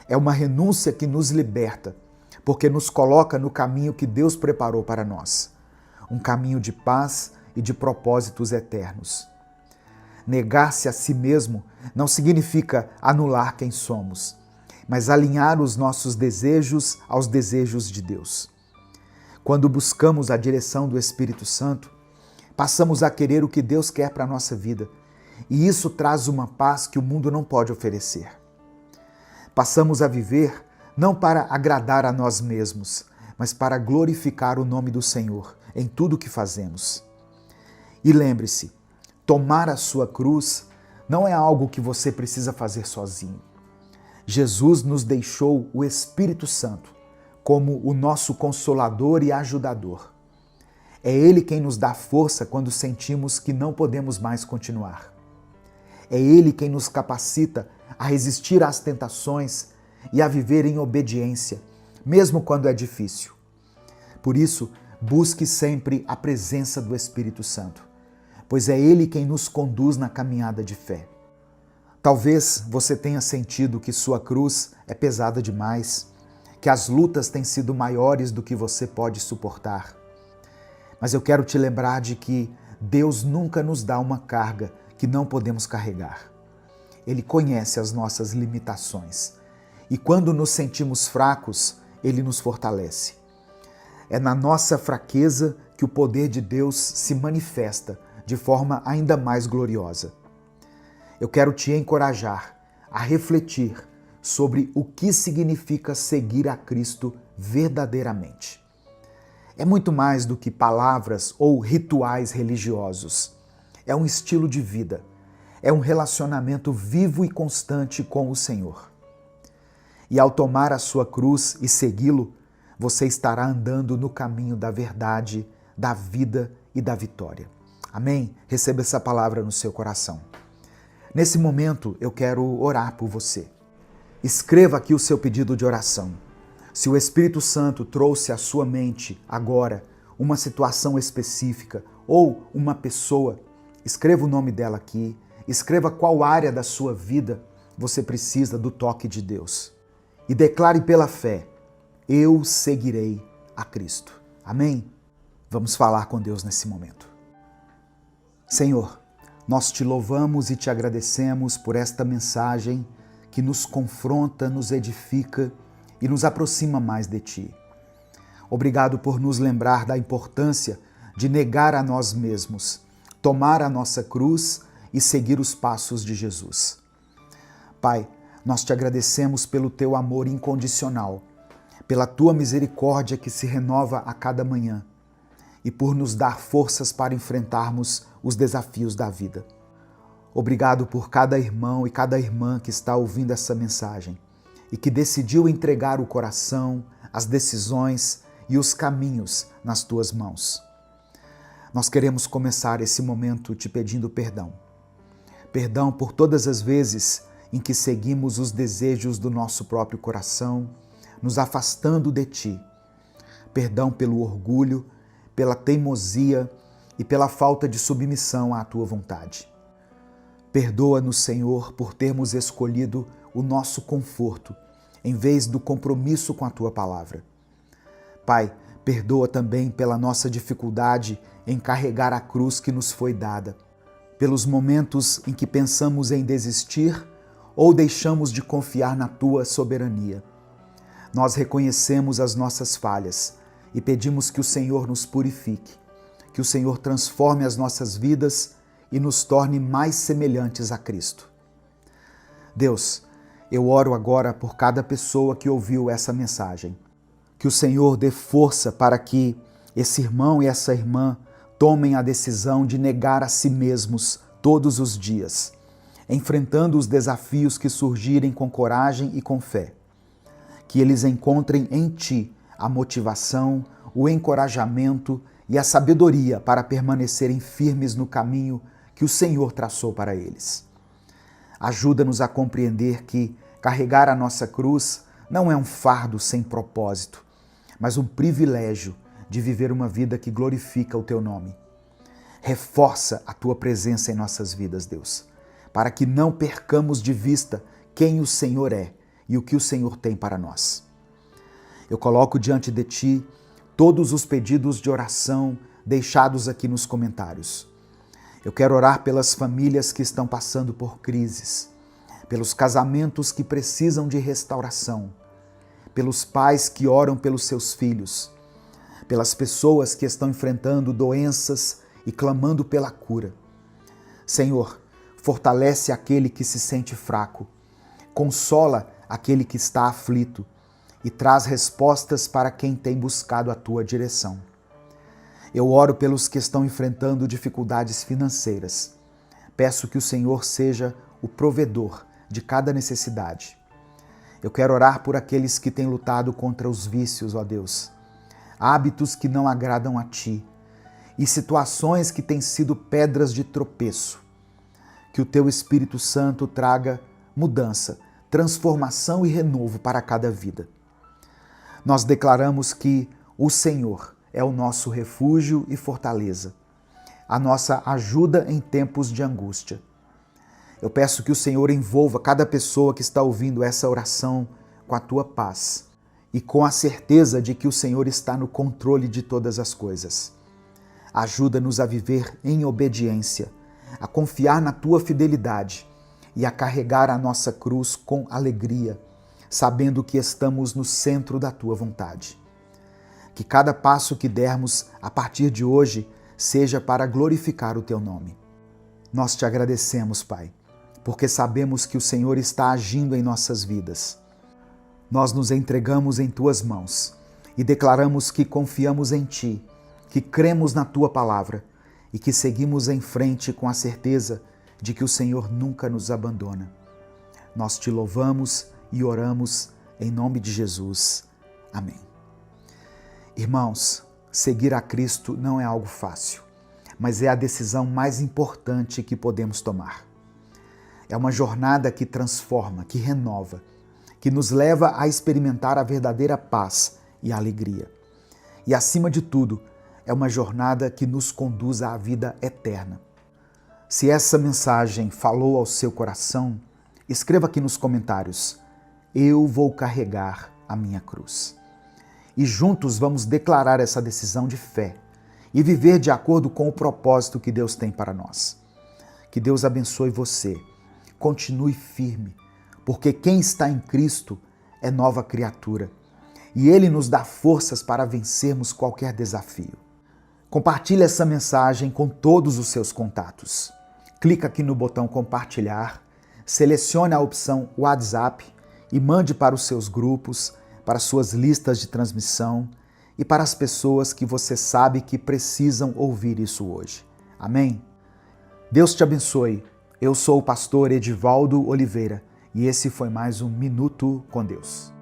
É uma renúncia que nos liberta, porque nos coloca no caminho que Deus preparou para nós, um caminho de paz e de propósitos eternos. Negar-se a si mesmo não significa anular quem somos, mas alinhar os nossos desejos aos desejos de Deus. Quando buscamos a direção do Espírito Santo, passamos a querer o que Deus quer para a nossa vida, e isso traz uma paz que o mundo não pode oferecer. Passamos a viver não para agradar a nós mesmos, mas para glorificar o nome do Senhor em tudo o que fazemos. E lembre-se, tomar a sua cruz não é algo que você precisa fazer sozinho. Jesus nos deixou o Espírito Santo como o nosso consolador e ajudador. É Ele quem nos dá força quando sentimos que não podemos mais continuar. É Ele quem nos capacita a resistir às tentações e a viver em obediência, mesmo quando é difícil. Por isso, busque sempre a presença do Espírito Santo, pois é Ele quem nos conduz na caminhada de fé. Talvez você tenha sentido que sua cruz é pesada demais, que as lutas têm sido maiores do que você pode suportar. Mas eu quero te lembrar de que Deus nunca nos dá uma carga que não podemos carregar. Ele conhece as nossas limitações e quando nos sentimos fracos, Ele nos fortalece. É na nossa fraqueza que o poder de Deus se manifesta de forma ainda mais gloriosa. Eu quero te encorajar a refletir sobre o que significa seguir a Cristo verdadeiramente. É muito mais do que palavras ou rituais religiosos. É um estilo de vida. É um relacionamento vivo e constante com o Senhor. E ao tomar a sua cruz e segui-lo, você estará andando no caminho da verdade, da vida e da vitória. Amém? Receba essa palavra no seu coração. Nesse momento, eu quero orar por você. Escreva aqui o seu pedido de oração. Se o Espírito Santo trouxe à sua mente agora uma situação específica ou uma pessoa, escreva o nome dela aqui, escreva qual área da sua vida você precisa do toque de Deus. E declare pela fé, eu seguirei a Cristo. Amém? Vamos falar com Deus nesse momento. Senhor, nós te louvamos e te agradecemos por esta mensagem que nos confronta, nos edifica e nos aproxima mais de Ti. Obrigado por nos lembrar da importância de negar a nós mesmos, tomar a nossa cruz e seguir os passos de Jesus. Pai, nós te agradecemos pelo Teu amor incondicional, pela Tua misericórdia que se renova a cada manhã e por nos dar forças para enfrentarmos os desafios da vida. Obrigado por cada irmão e cada irmã que está ouvindo essa mensagem e que decidiu entregar o coração, as decisões e os caminhos nas Tuas mãos. Nós queremos começar esse momento te pedindo perdão. Perdão por todas as vezes em que seguimos os desejos do nosso próprio coração, nos afastando de Ti. Perdão pelo orgulho, pela teimosia e pela falta de submissão à Tua vontade. Perdoa-nos, Senhor, por termos escolhido o nosso conforto em vez do compromisso com a Tua palavra. Pai, perdoa também pela nossa dificuldade em carregar a cruz que nos foi dada, pelos momentos em que pensamos em desistir ou deixamos de confiar na Tua soberania. Nós reconhecemos as nossas falhas e pedimos que o Senhor nos purifique, que o Senhor transforme as nossas vidas e nos torne mais semelhantes a Cristo. Deus, eu oro agora por cada pessoa que ouviu essa mensagem. Que o Senhor dê força para que esse irmão e essa irmã tomem a decisão de negar a si mesmos todos os dias, enfrentando os desafios que surgirem com coragem e com fé. Que eles encontrem em Ti a motivação, o encorajamento e a sabedoria para permanecerem firmes no caminho que o Senhor traçou para eles. Ajuda-nos a compreender que carregar a nossa cruz não é um fardo sem propósito, mas um privilégio de viver uma vida que glorifica o Teu nome. Reforça a Tua presença em nossas vidas, Deus, para que não percamos de vista quem o Senhor é e o que o Senhor tem para nós. Eu coloco diante de Ti todos os pedidos de oração deixados aqui nos comentários. Eu quero orar pelas famílias que estão passando por crises, pelos casamentos que precisam de restauração, pelos pais que oram pelos seus filhos, pelas pessoas que estão enfrentando doenças e clamando pela cura. Senhor, fortalece aquele que se sente fraco, consola aquele que está aflito e traz respostas para quem tem buscado a Tua direção. Eu oro pelos que estão enfrentando dificuldades financeiras. Peço que o Senhor seja o provedor de cada necessidade. Eu quero orar por aqueles que têm lutado contra os vícios, ó Deus, hábitos que não agradam a Ti e situações que têm sido pedras de tropeço. Que o Teu Espírito Santo traga mudança, transformação e renovo para cada vida. Nós declaramos que o Senhor é o nosso refúgio e fortaleza, a nossa ajuda em tempos de angústia. Eu peço que o Senhor envolva cada pessoa que está ouvindo essa oração com a tua paz e com a certeza de que o Senhor está no controle de todas as coisas. Ajuda-nos a viver em obediência, a confiar na tua fidelidade e a carregar a nossa cruz com alegria, sabendo que estamos no centro da tua vontade. Que cada passo que dermos a partir de hoje seja para glorificar o teu nome. Nós te agradecemos, Pai, porque sabemos que o Senhor está agindo em nossas vidas. Nós nos entregamos em tuas mãos e declaramos que confiamos em ti, que cremos na tua palavra e que seguimos em frente com a certeza de que o Senhor nunca nos abandona. Nós te louvamos e oramos em nome de Jesus. Amém. Irmãos, seguir a Cristo não é algo fácil, mas é a decisão mais importante que podemos tomar. É uma jornada que transforma, que renova, que nos leva a experimentar a verdadeira paz e a alegria. E, acima de tudo, é uma jornada que nos conduz à vida eterna. Se essa mensagem falou ao seu coração, escreva aqui nos comentários: eu vou carregar a minha cruz. E juntos vamos declarar essa decisão de fé e viver de acordo com o propósito que Deus tem para nós. Que Deus abençoe você. Continue firme, porque quem está em Cristo é nova criatura e Ele nos dá forças para vencermos qualquer desafio. Compartilhe essa mensagem com todos os seus contatos. Clica aqui no botão compartilhar, selecione a opção WhatsApp e mande para os seus grupos, para suas listas de transmissão e para as pessoas que você sabe que precisam ouvir isso hoje. Amém? Deus te abençoe. Eu sou o pastor Edivaldo Oliveira e esse foi mais um Minuto com Deus.